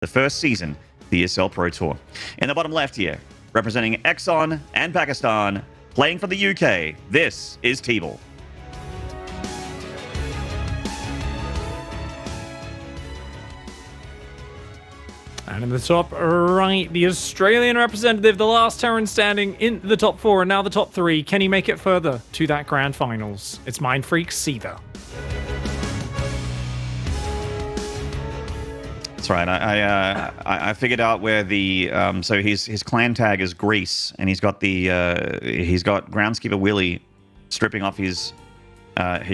the first season, the ESL Pro Tour. In the bottom left here, representing Exxon and Pakistan, playing for the UK, this is TeebuL. And in the top right, the Australian representative, the last Terran standing in the top 4 and now the top 3. Can he make it further to that grand finals? It's Mindfreak Seither. That's right. I figured out where the so his clan tag is Greece, and he's got Groundskeeper Willie stripping off his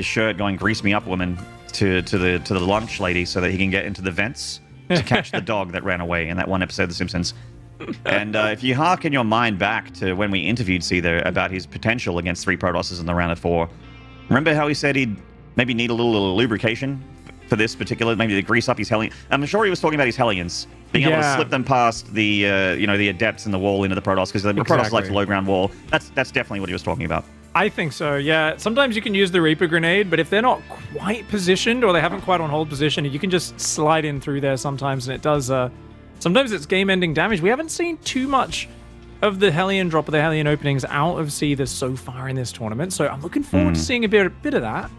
shirt, going "Grease me up, woman" to the lunch lady, so that he can get into the vents to catch the dog that ran away in that one episode of The Simpsons. And if you harken your mind back to when we interviewed Seither about his potential against 3 Protosses in the round of 4, remember how he said he'd maybe need a little lubrication for this particular, maybe to grease up his Hellions? I'm sure he was talking about his Hellions, being able to slip them past the the Adepts and the wall into the Protoss, because the Protoss like the low ground wall. That's definitely what he was talking about. I think so, yeah. Sometimes you can use the Reaper Grenade, but if they're not quite positioned or they haven't quite on hold position, you can just slide in through there sometimes, and it does, sometimes it's game-ending damage. We haven't seen too much of the Hellion drop or the Hellion openings out of Seither so far in this tournament, so I'm looking forward to seeing a bit of that.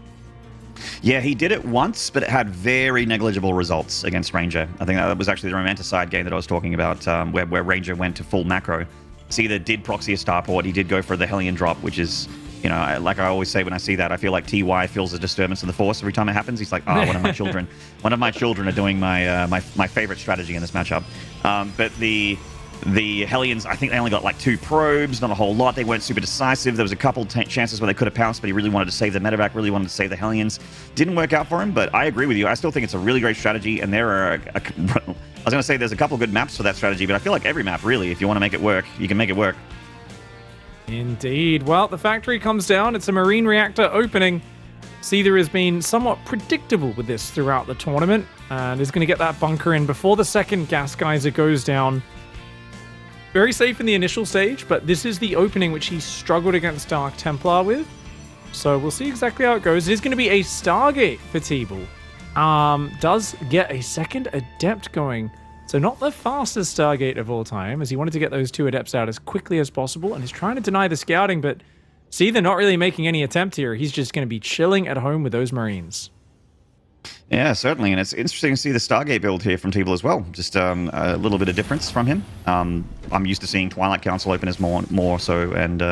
Yeah, he did it once, but it had very negligible results against Ranger. I think that was actually the Romanticide game that I was talking about, where Ranger went to full macro. Seither did proxy a starport. He did go for the Hellion drop, which is, like I always say when I see that, I feel like TY feels a disturbance in the Force every time it happens. He's like, one of my children are doing my favorite strategy in this matchup. But the Hellions, I think they only got like 2 probes, not a whole lot. They weren't super decisive. There was a couple chances where they could have pounced, but he really wanted to save the medevac, really wanted to save the Hellions. Didn't work out for him, but I agree with you. I still think it's a really great strategy, and there are I was going to say there's a couple good maps for that strategy, but I feel like every map, really, if you want to make it work, you can make it work. Indeed. Well, the factory comes down. It's a Marine reactor opening. Seither has been somewhat predictable with this throughout the tournament, and is going to get that bunker in before the second gas geyser goes down. Very safe in the initial stage, but this is the opening which he struggled against Dark Templar with. So we'll see exactly how it goes. It is going to be a Stargate for TeebuL. Does get a second Adept going. So not the fastest Stargate of all time, as he wanted to get those 2 Adepts out as quickly as possible, and is trying to deny the scouting, but Seither not really making any attempt here. He's just going to be chilling at home with those Marines. Yeah, certainly, and it's interesting to see the Stargate build here from TeebuL as well. Just a little bit of difference from him. I'm used to seeing Twilight Council open as more so, and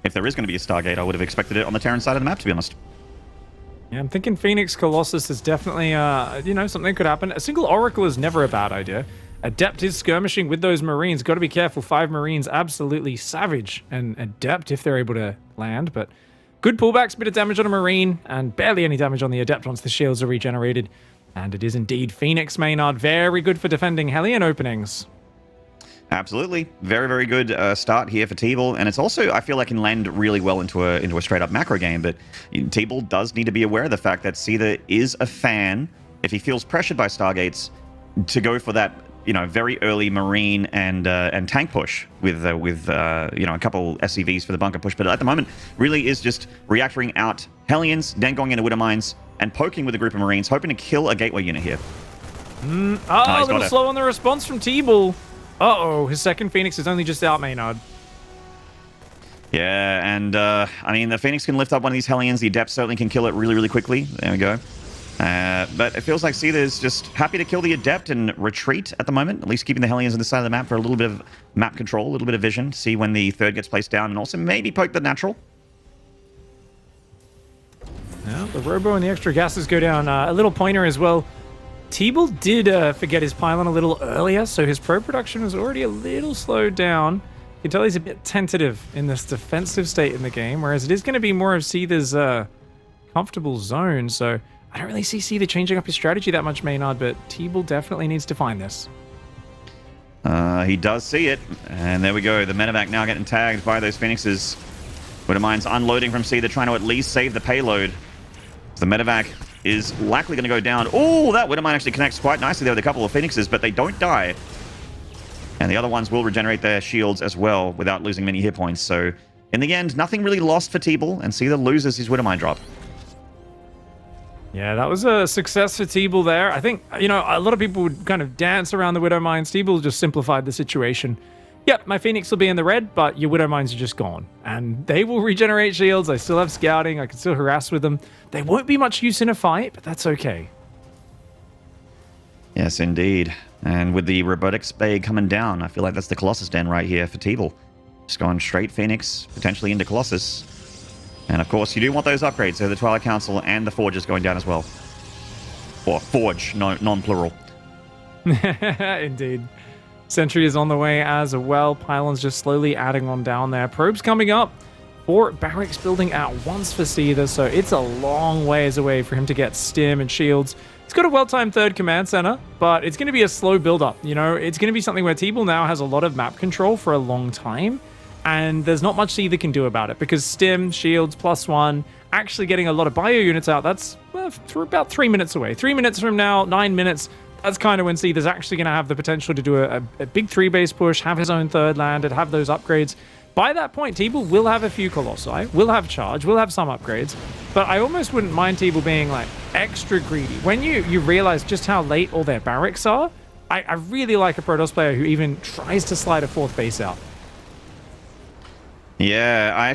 if there is going to be a Stargate, I would have expected it on the Terran side of the map, to be honest. Yeah, I'm thinking Phoenix Colossus is definitely, something could happen. A single Oracle is never a bad idea. Adept is skirmishing with those Marines. Got to be careful. 5 Marines, absolutely savage and Adept if they're able to land, but good pullbacks, bit of damage on a Marine, and barely any damage on the Adept once the shields are regenerated. And it is indeed Phoenix Maynard. Very good for defending Hellion openings. Absolutely. Very, very good start here for TeebuL. And it's also, I feel like, can lend really well into a straight-up macro game. But TeebuL does need to be aware of the fact that Seither is a fan, if he feels pressured by Stargates, to go for that, very early Marine and tank push with a couple SCVs for the bunker push. But at the moment, really is just reactoring out Hellions, then going into Widow Mines, and poking with a group of Marines, hoping to kill a gateway unit here. A little slow on the response from TeebuL. His second Phoenix is only just out, Maynard. Yeah, and the Phoenix can lift up one of these Hellions. The Adept certainly can kill it really, really quickly. There we go. But it feels like Seither is just happy to kill the Adept and retreat at the moment, at least keeping the Hellions on the side of the map for a little bit of map control, a little bit of vision, see when the third gets placed down, and also maybe poke the natural. Now, the Robo and the extra gases go down. A little pointer as well. TeebuL did forget his pylon a little earlier, so his pro production was already a little slowed down. You can tell he's a bit tentative in this defensive state in the game, whereas it is going to be more of Seither's comfortable zone, so I don't really see Seither changing up his strategy that much, Maynard, but TeebuL definitely needs to find this. He does see it, and there we go. The medevac now getting tagged by those Phoenixes. Widow Mines unloading from Seither, trying to at least save the payload. The medevac is likely going to go down. Oh, that Widow Mine actually connects quite nicely there with a couple of Phoenixes, but they don't die. And the other ones will regenerate their shields as well without losing many hit points. So in the end, nothing really lost for TeebuL, and Seither loses his Widow Mine drop. Yeah, that was a success for TeebuL there. I think, you know, a lot of people would kind of dance around the Widow Mines. TeebuL just simplified the situation. Yep, my Phoenix will be in the red, but your Widow Mines are just gone. And they will regenerate shields. I still have scouting. I can still harass with them. They won't be much use in a fight, but that's okay. Yes, indeed. And with the Robotics Bay coming down, I feel like that's the Colossus Den right here for TeebuL. Just going straight Phoenix, potentially into Colossus. And of course, you do want those upgrades, so the Twilight Council and the Forge is going down as well. Or Forge, no, non-plural. Indeed. Sentry is on the way as well. Pylons just slowly adding on down there. Probes coming up. 4 barracks building at once for Seither, so it's a long ways away for him to get stim and shields. He's got a well-timed 3rd command center, but it's going to be a slow build-up. You know, it's going to be something where TeebuL now has a lot of map control for a long time, and there's not much Seither can do about it, because stim, shields, +1, actually getting a lot of bio units out, that's for about 3 minutes away. 3 minutes from now, 9 minutes, that's kind of when Seither's actually going to have the potential to do a big 3-base push, have his own 3rd land, and have those upgrades. By that point, TeebuL will have a few Colossi, will have charge, will have some upgrades, but I almost wouldn't mind TeebuL being like extra greedy. When you realize just how late all their barracks are, I really like a Protoss player who even tries to slide a 4th base out. Yeah, I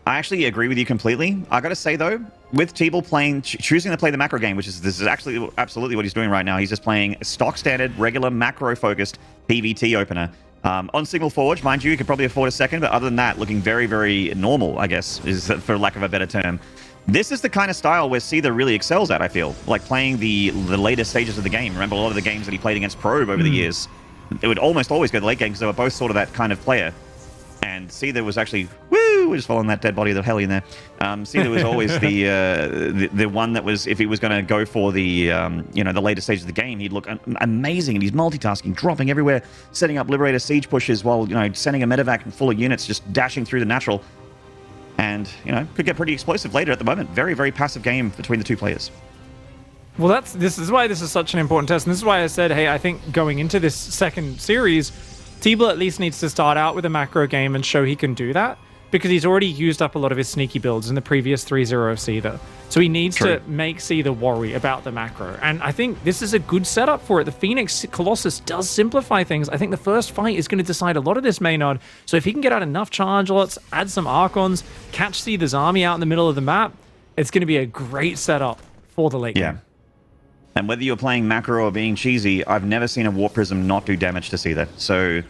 actually agree with you completely. I gotta say though, with TeebuL choosing to play the macro game, this is actually absolutely what he's doing right now. He's just playing stock standard, regular macro-focused PvT opener. On single Forge, mind you, you could probably afford a 2nd, but other than that, looking very, very normal, I guess, is for lack of a better term. This is the kind of style where Seither really excels at, I feel. Like playing the later stages of the game. Remember a lot of the games that he played against Probe over the years? It would almost always go to the late game because they were both sort of that kind of player. And Seither was actually, woo, we're just following that dead body of the heli in there. Seither was always the one that was, if he was going to go for the, you know, the later stages of the game, he'd look amazing, and he's multitasking, dropping everywhere, setting up Liberator siege pushes while, you know, sending a medevac full of units, just dashing through the natural. And, you know, could get pretty explosive later at the moment. Very, very passive game between the two players. Well, this is why this is such an important test, and this is why I said, hey, I think going into this second series, TeebuL at least needs to start out with a macro game and show he can do that, because he's already used up a lot of his sneaky builds in the previous 3-0 of Seither. So he needs to make Seither worry about the macro. And I think this is a good setup for it. The Phoenix Colossus does simplify things. I think the first fight is going to decide a lot of this Maynard. So if he can get out enough charge lots, add some Archons, catch Seither's army out in the middle of the map, it's going to be a great setup for the late game. And whether you're playing macro or being cheesy, I've never seen a Warp Prism not do damage to Seither. So,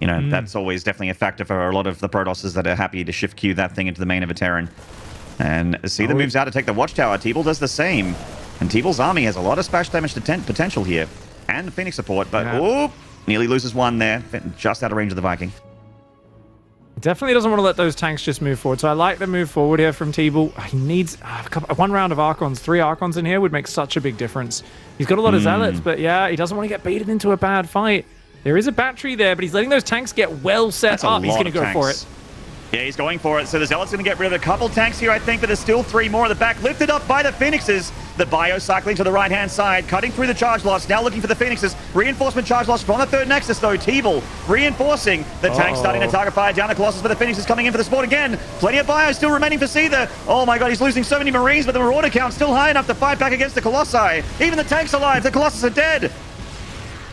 you know, that's always definitely a factor for a lot of the Protosses that are happy to shift queue that thing into the main of a Terran. And Seither moves out to take the Watchtower. TeebuL does the same. And TeebuL's army has a lot of splash damage potential here. And Phoenix support, but nearly loses one there. Just out of range of the Viking. Definitely doesn't want to let those tanks just move forward. So I like the move forward here from TeebuL. He needs one round of Archons. 3 Archons in here would make such a big difference. He's got a lot of Zealots, but yeah, he doesn't want to get baited into a bad fight. There is a battery there, but he's letting those tanks get well set up. He's going to go for it. Yeah, he's going for it. So the Zealot's going to get rid of a couple tanks here, I think, but there's still 3 more at the back, lifted up by the Phoenixes. The Bio cycling to the right-hand side, cutting through the charge loss, now looking for the Phoenixes. Reinforcement charge loss from the 3rd Nexus, though. TeebuL reinforcing. The tank starting to target fire down the Colossus, but the Phoenixes coming in for the support again. Plenty of Bio still remaining for Seither. Oh my god, he's losing so many Marines, but the Marauder count still high enough to fight back against the Colossi. Even the tank's alive, the Colossus are dead.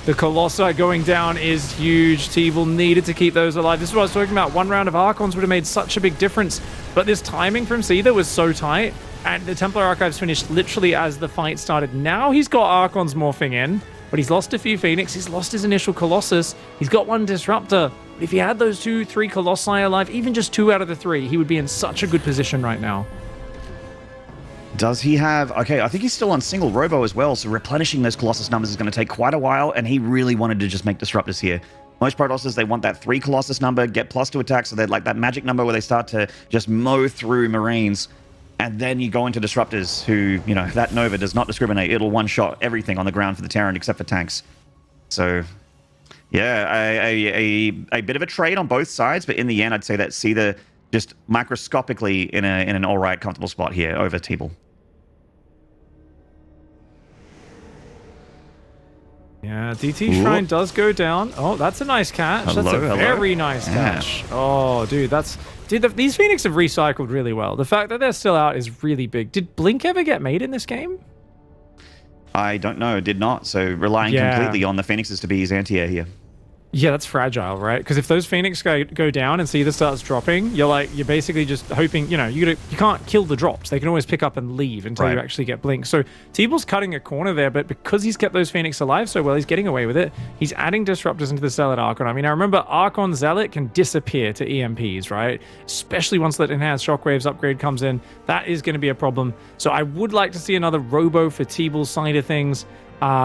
The Colossi going down is huge. TeebuL needed to keep those alive. This is what I was talking about. One round of Archons would have made such a big difference. But this timing from Seither was so tight. And the Templar Archives finished literally as the fight started. Now he's got Archons morphing in. But he's lost a few Phoenix. He's lost his initial Colossus. He's got one Disruptor. But if he had those 2-3 Colossi alive, even just 2 out of the 3, he would be in such a good position right now. Does he have... Okay, I think he's still on single Robo as well, so replenishing those Colossus numbers is going to take quite a while, and he really wanted to just make Disruptors here. Most Protosses, they want that 3 Colossus number, get +2 attack, so they're like that magic number where they start to just mow through Marines. And then you go into Disruptors, who, you know, that Nova does not discriminate. It'll one-shot everything on the ground for the Terran except for tanks. So, yeah, a bit of a trade on both sides, but in the end, I'd say that Seither just microscopically in an all-right, comfortable spot here over TeebuL. Yeah, DT Shrine does go down. Oh, that's a nice catch. That's a very nice catch. Oh, dude, these Phoenix have recycled really well. The fact that they're still out is really big. Did Blink ever get made in this game? I don't know. Did not. So relying completely on the Phoenixes to be his anti-air here. Yeah, that's fragile, right? Because if those Phoenix go down and Seither starts dropping, you're basically just hoping, you can't kill the drops. They can always pick up and leave until you actually get Blink. So TeebuL's cutting a corner there, but because he's kept those Phoenix alive so well, he's getting away with it. He's adding disruptors into the Zealot Archon. I mean, I remember Archon Zealot can disappear to EMPs, right? Especially once that enhanced shockwaves upgrade comes in. That is going to be a problem. So I would like to see another Robo for TeebuL's side of things.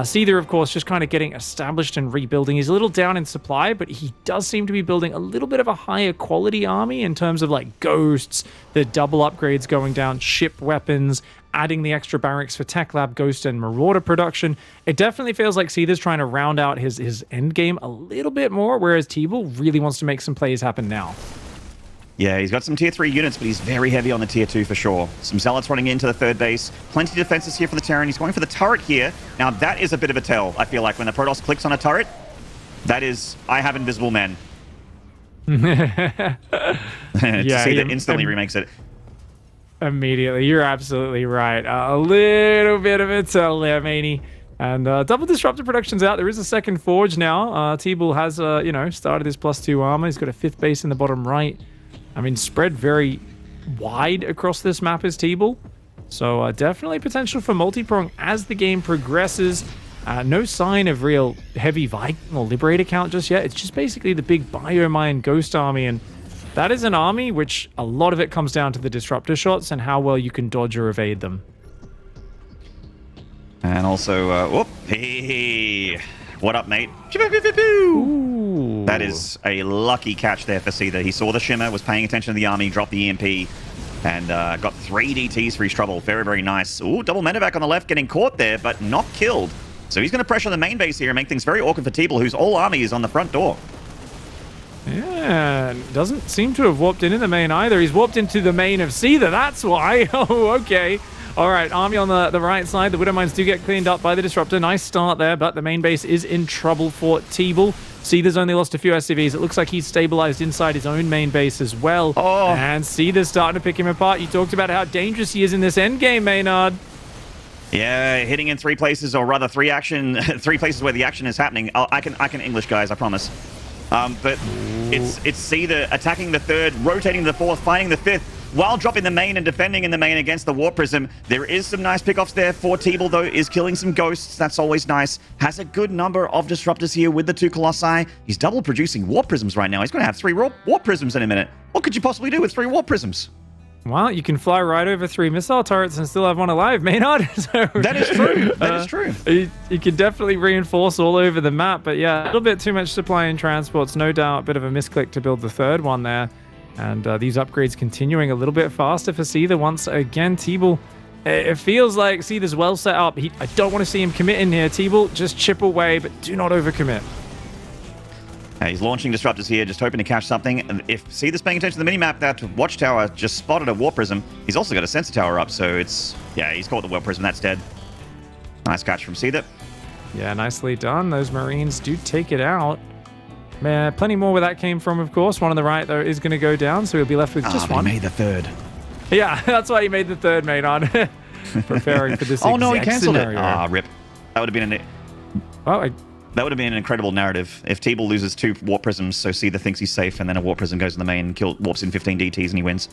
Seither, of course, just kind of getting established and rebuilding. He's a little down in supply, but he does seem to be building a little bit of a higher quality army in terms of like ghosts, the double upgrades going down, ship weapons, adding the extra barracks for Tech Lab, Ghost, and Marauder production. It definitely feels like Seither's trying to round out his end game a little bit more, whereas TeebuL really wants to make some plays happen now. Yeah, he's got some tier 3 units, but he's very heavy on the tier 2 for sure. Some Zealots running into the third base. Plenty of defenses here for the Terran. He's going for the turret here. Now, that is a bit of a tell, I feel like. When the Protoss clicks on a turret, that is, I have invisible men. Yeah, Seither instantly remakes it. Immediately. You're absolutely right. A little bit of a tell there, Maney. And double disruptor production's out. There is a second forge now. TeebuL has, started his +2 armor. He's got a 5th base in the bottom right. I mean, spread very wide across this map is TeebuL. So definitely potential for multi-prong as the game progresses. No sign of real heavy Viking or Liberator count just yet. It's just basically the big Biomine Ghost army. And that is an army which a lot of it comes down to the disruptor shots and how well you can dodge or evade them. And also, hey, what up, mate? Ooh. That is a lucky catch there for Seither. He saw the shimmer, was paying attention to the army, dropped the EMP, and got 3 DTs for his trouble. Very, very nice. Ooh, double medevac on the left, getting caught there, but not killed. So he's going to pressure the main base here and make things very awkward for TeebuL, whose all army is on the front door. Yeah, doesn't seem to have warped in the main either. He's warped into the main of Seither, that's why. Oh, okay. All right, army on the right side. The Widow Mines do get cleaned up by the Disruptor. Nice start there, but the main base is in trouble for TeebuL. Seither's only lost a few SCVs. It looks like he's stabilized inside his own main base as well. Oh. And Seither's starting to pick him apart. You talked about how dangerous he is in this endgame, Maynard. Yeah, hitting in 3 places, or rather 3 places where the action is happening. I can English, guys, I promise. But it's Seither attacking the 3rd, rotating the 4th, finding the 5th, while dropping the main and defending in the main against the Warp Prism. There is some nice pickoffs there for TeebuL, though, is killing some ghosts. That's always nice. Has a good number of disruptors here with the 2 Colossi. He's double producing Warp Prisms right now. He's going to have 3 Warp Prisms in a minute. What could you possibly do with 3 Warp Prisms? Well, you can fly right over 3 missile turrets and still have one alive, Maynard. So, that is true. That is true. You can definitely reinforce all over the map, but yeah, a little bit too much supply in transports, no doubt. A bit of a misclick to build the 3rd one there. And these upgrades continuing a little bit faster for Seither. Once again, TeebuL, it feels like Seither's well set up. I don't want to see him commit in here. TeebuL, just chip away, but do not overcommit. He's launching disruptors here, just hoping to catch something. And if Seither's paying attention to the minimap, that Watchtower just spotted a Warp Prism. He's also got a Sensor Tower up, so it's... Yeah, he's caught the Warp Prism. That's dead. Nice catch from Seither. Yeah, nicely done. Those Marines do take it out. Man, plenty more where that came from, of course. One on the right, though, is going to go down, so he'll be left with just one. He made the 3rd. Yeah, that's why he made the 3rd, Maynard. Preparing for this Oh, no, he cancelled scenario. it. Ah, rip. That would have been That would have been an incredible narrative if TeebuL loses 2 Warp Prisms, so Seither thinks he's safe, and then a Warp Prism goes in the main, warps in 15 DTs, and he wins.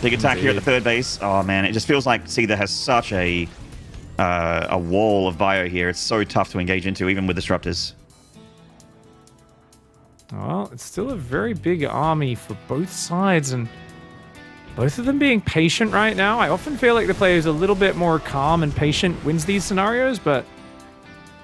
Big attack here at the 3rd base. Oh, man, it just feels like Seither has such a wall of bio here. It's so tough to engage into, even with disruptors. Well, it's still a very big army for both sides, and both of them being patient right now. I often feel like the player who's a little bit more calm and patient wins these scenarios, but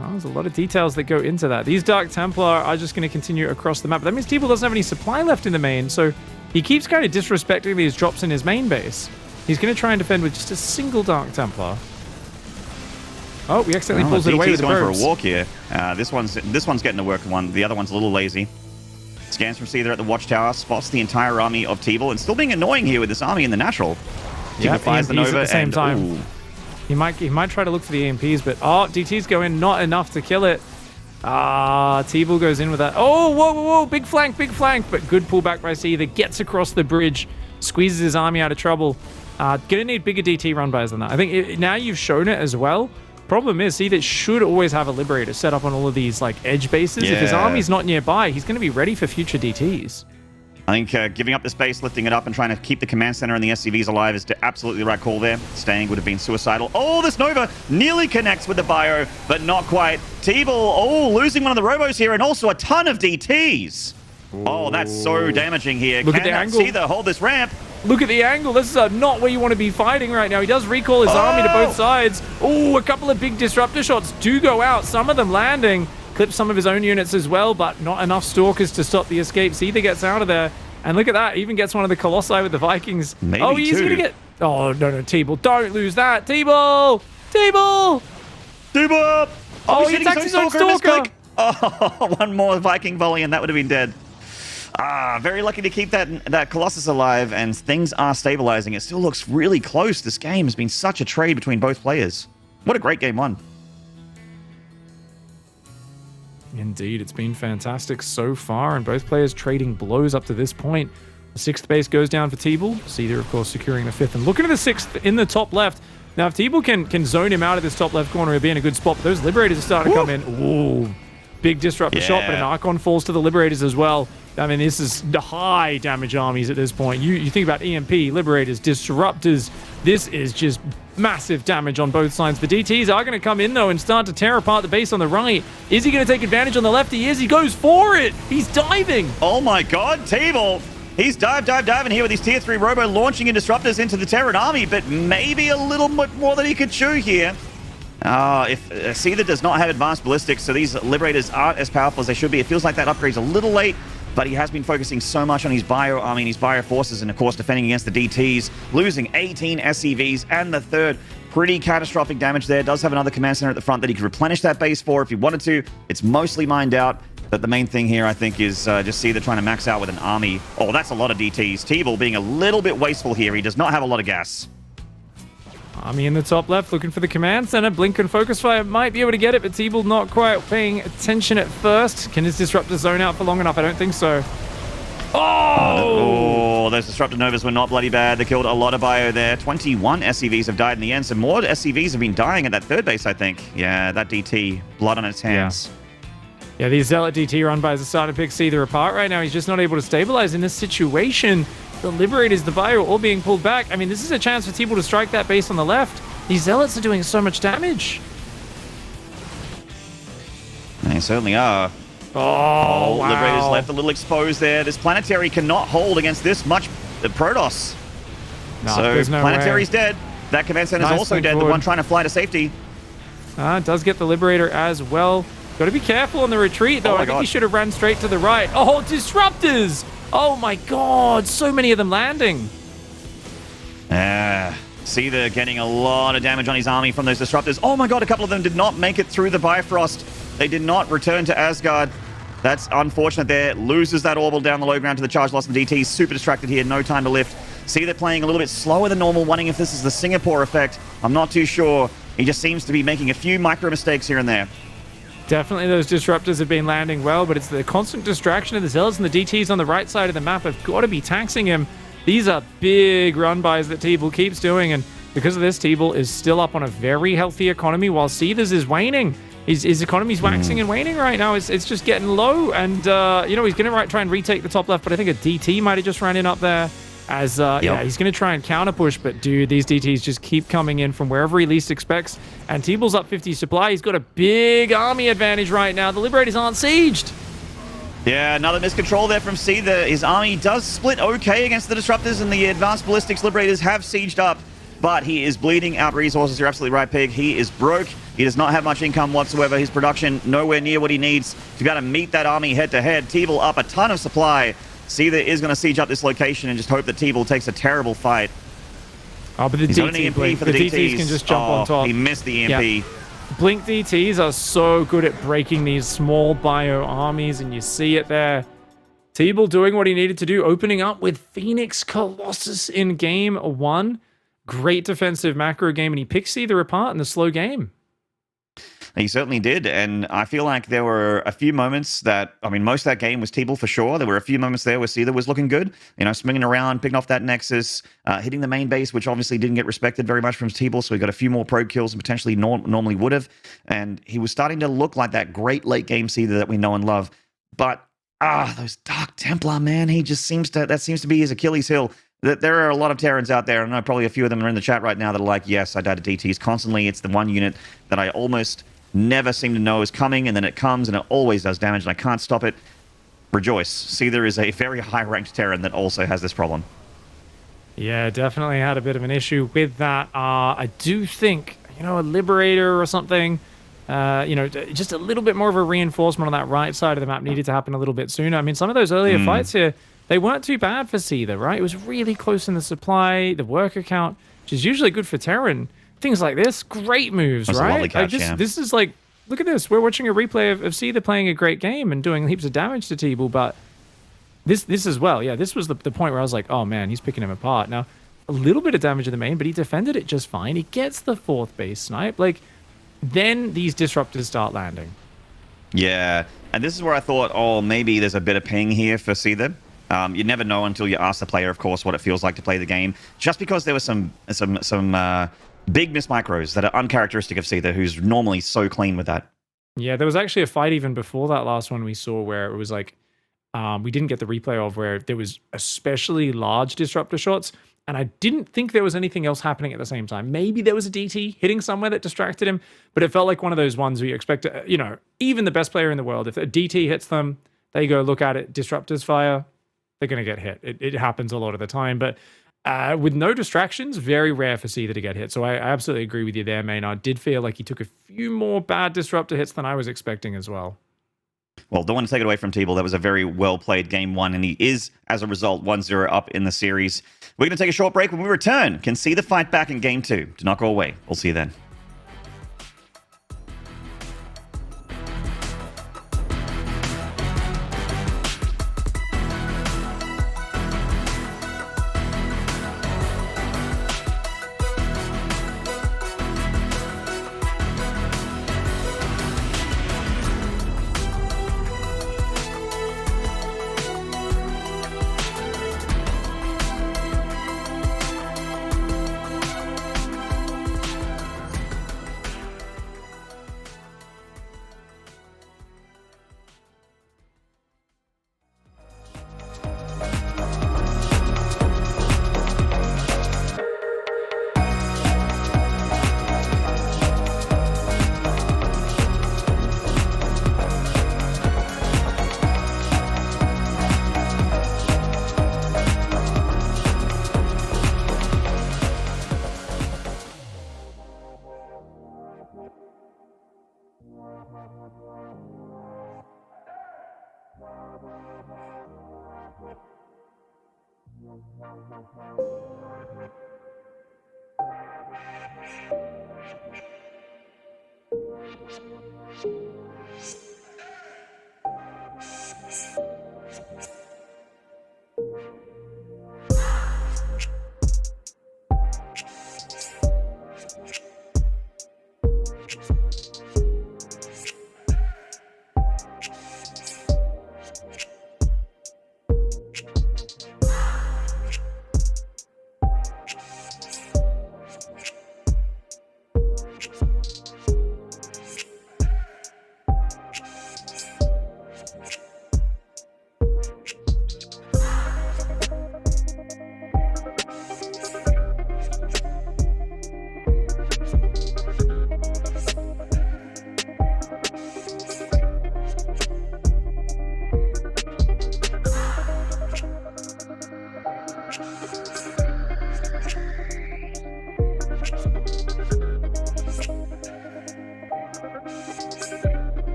there's a lot of details that go into that. These Dark Templar are just going to continue across the map. But that means TeebuL doesn't have any supply left in the main, so he keeps kind of disrespecting these drops in his main base. He's going to try and defend with just a single Dark Templar. Oh, he accidentally pulls it away with the going probes. For a walk here. This one's getting to work. The other one's a little lazy. Scans from Seither at the Watchtower, spots the entire army of TeebuL, and still being annoying here with this army in the natural. Yeah, fires the Nova at the same time. Ooh. He might try to look for the EMPs, but DTs go in, not enough to kill it. TeebuL goes in with that. Oh, whoa, big flank, but good pullback by Seither. Gets across the bridge, squeezes his army out of trouble. Gonna need bigger DT run bys than that. I think now you've shown it as well. Problem is, Seither should always have a Liberator set up on all of these like edge bases. If his army's not nearby, he's going to be ready for future DTs. I think giving up the space, lifting it up, and trying to keep the command center and the SCVs alive is absolutely the right call there. Staying would have been suicidal. Oh, this Nova nearly connects with the bio, but not quite. TeebuL, losing one of the robos here, and also a ton of DTs. Ooh. Oh, that's so damaging here. Look at the angle. Seither hold this ramp? Look at the angle. This is not where you want to be fighting right now. He does recall his army to both sides. Oh, a couple of big disruptor shots do go out. Some of them landing. Clips some of his own units as well, but not enough Stalkers to stop the escape. Seither gets out of there. And look at that. Even gets one of the Colossi with the Vikings. Maybe he's going to get... Oh, no, TeebuL. Don't lose that. TeebuL! TeebuL! Oh, he attacks his own Stalker. Oh, one more Viking volley and that would have been dead. Very lucky to keep that Colossus alive, and things are stabilizing. It still looks really close. This game has been such a trade between both players. What a great game one. Indeed, it's been fantastic so far, and both players trading blows up to this point. The 6th base goes down for TeebuL. Seither, of course, securing the 5th. And looking at the 6th in the top left. Now, if TeebuL can zone him out of this top left corner, he'll be in a good spot. But those Liberators are starting to come in. Ooh, big disruptor shot, but an Archon falls to the Liberators as well. I mean, this is the high damage armies at this point. You think about EMP, Liberators, Disruptors. This is just massive damage on both sides. The DTs are going to come in, though, and start to tear apart the base on the right. Is he going to take advantage on the left? He is. He goes for it. He's diving. Oh, my God. TeebuL. He's diving here with his tier 3 robo, launching in disruptors into the Terran army, but maybe a little bit more than he could chew here. If Seither does not have advanced ballistics, so these Liberators aren't as powerful as they should be. It feels like that upgrade's a little late, but he has been focusing so much on his bio army and his bio forces, and of course defending against the DTs, losing 18 SCVs and the 3rd. Pretty catastrophic damage there. Does have another command center at the front that he could replenish that base for if he wanted to. It's mostly mined out, but the main thing here, I think, is just Seither trying to max out with an army. Oh, that's a lot of DTs. TeebuL being a little bit wasteful here. He does not have a lot of gas. Army in the top left looking for the command center. Blink and focus fire might be able to get it, but TeebuL not quite paying attention at first. Can his disruptor zone out for long enough? I don't think so. Oh, those disruptor novas were not bloody bad. They killed a lot of bio there. 21 SCVs have died in the end. So more SCVs have been dying at that 3rd base, I think. Yeah, that DT, blood on its hands. Yeah, these Zealot DT run bys are starting to pick Seither apart right now. He's just not able to stabilize in this situation. The Liberators, the bio, all being pulled back. I mean, this is a chance for TeebuL to strike that base on the left. These Zealots are doing so much damage. They certainly are. Oh, wow. Liberators left a little exposed there. This Planetary cannot hold against this much Protoss. No, so no Planetary's way. dead. That command center is also dead. Forward. The one trying to fly to safety. Does get the Liberator as well. Got to be careful on the retreat, though. I think he should have ran straight to the right. Oh, Disruptors! Oh my God, so many of them landing. Seither getting a lot of damage on his army from those Disruptors. Oh my God, a couple of them did not make it through the Bifrost. They did not return to Asgard. That's unfortunate there. Loses that orbital down the low ground to the charge loss, and DT super distracted here. No time to lift. Seither playing a little bit slower than normal, wondering if this is the Singapore effect. I'm not too sure. He just seems to be making a few micro mistakes here and there. Definitely those Disruptors have been landing well, but it's the constant distraction of the Zealots and the DTs on the right side of the map have got to be taxing him. These are big run bys that TeebuL keeps doing, and because of this, TeebuL is still up on a very healthy economy while Seither's is waning. His economy's waxing and waning right now. It's just getting low, and he's going to try and retake the top left, but I think a DT might have just ran in up there. As he's going to try and counter push, but dude, these DTs just keep coming in from wherever he least expects. And TeebuL's up 50 supply. He's got a big army advantage right now. The Liberators aren't sieged. Yeah, another miscontrol there from Seither. His army does split okay against the Disruptors, and the Advanced Ballistics Liberators have sieged up, but he is bleeding out resources. You're absolutely right, Pig. He is broke. He does not have much income whatsoever. His production nowhere near what he needs to be able to meet that army head-to-head. TeebuL up a ton of supply. Seither is going to siege up this location and just hope that TeebuL takes a terrible fight. Oh, but the DT for the DTs can just jump on top. He missed the EMP. Yeah. Blink DTs are so good at breaking these small bio armies, and you see it there. TeebuL doing what he needed to do, opening up with Phoenix Colossus in game 1. great defensive macro game, and he picks Seither apart in the slow game. He certainly did, and I feel like there were a few moments that, I mean, most of that game was TeebuL for sure. There were a few moments there where Seither was looking good, swinging around, picking off that Nexus, hitting the main base, which obviously didn't get respected very much from TeebuL, so he got a few more probe kills than potentially normally would have, and he was starting to look like that great late game Seither that we know and love. But, those Dark Templar, man, that seems to be his Achilles heel. There are a lot of Terrans out there, and I know probably a few of them are in the chat right now that are like, yes, I die to DTs constantly. It's the one unit that I almost never seem to know is coming, and then it comes, and it always does damage, and I can't stop it. Rejoice. Seither is a very high-ranked Terran that also has this problem. Yeah, definitely had a bit of an issue with that. I do think, a Liberator or something, just a little bit more of a reinforcement on that right side of the map needed to happen a little bit sooner. I mean, some of those earlier fights here, they weren't too bad for Seither, right? It was really close in the supply, the worker count, which is usually good for Terran. Things like this, great moves, That's right? a lovely catch, yeah. This is like, look at this. We're watching a replay of Seither playing a great game and doing heaps of damage to TeebuL, but this as well. Yeah, this was the point where I was like, oh man, he's picking him apart. Now, a little bit of damage in the main, but he defended it just fine. He gets the 4th base snipe. Then these disruptors start landing. Yeah, and this is where I thought, maybe there's a bit of ping here for Seither. You never know until you ask the player, of course, what it feels like to play the game. Just because there was some big miss micros that are uncharacteristic of Seither, who's normally so clean with that. Yeah, there was actually a fight even before that last one we saw where it was like, we didn't get the replay of, where there was especially large disruptor shots, and I didn't think there was anything else happening at the same time. Maybe there was a DT hitting somewhere that distracted him, but it felt like one of those ones where you expect, even the best player in the world, if a DT hits them, they go look at it, disruptors fire, they're going to get hit. It happens a lot of the time, but with no distractions, very rare for Seither to get hit. So I absolutely agree with you there, Maynard. Did feel like he took a few more bad disruptor hits than I was expecting as well. Well, don't want to take it away from TeebuL. That was a very well-played game 1, and he is, as a result, 1-0 up in the series. We're going to take a short break. When we return, can see the fight back in game 2. Do not go away. We'll see you then.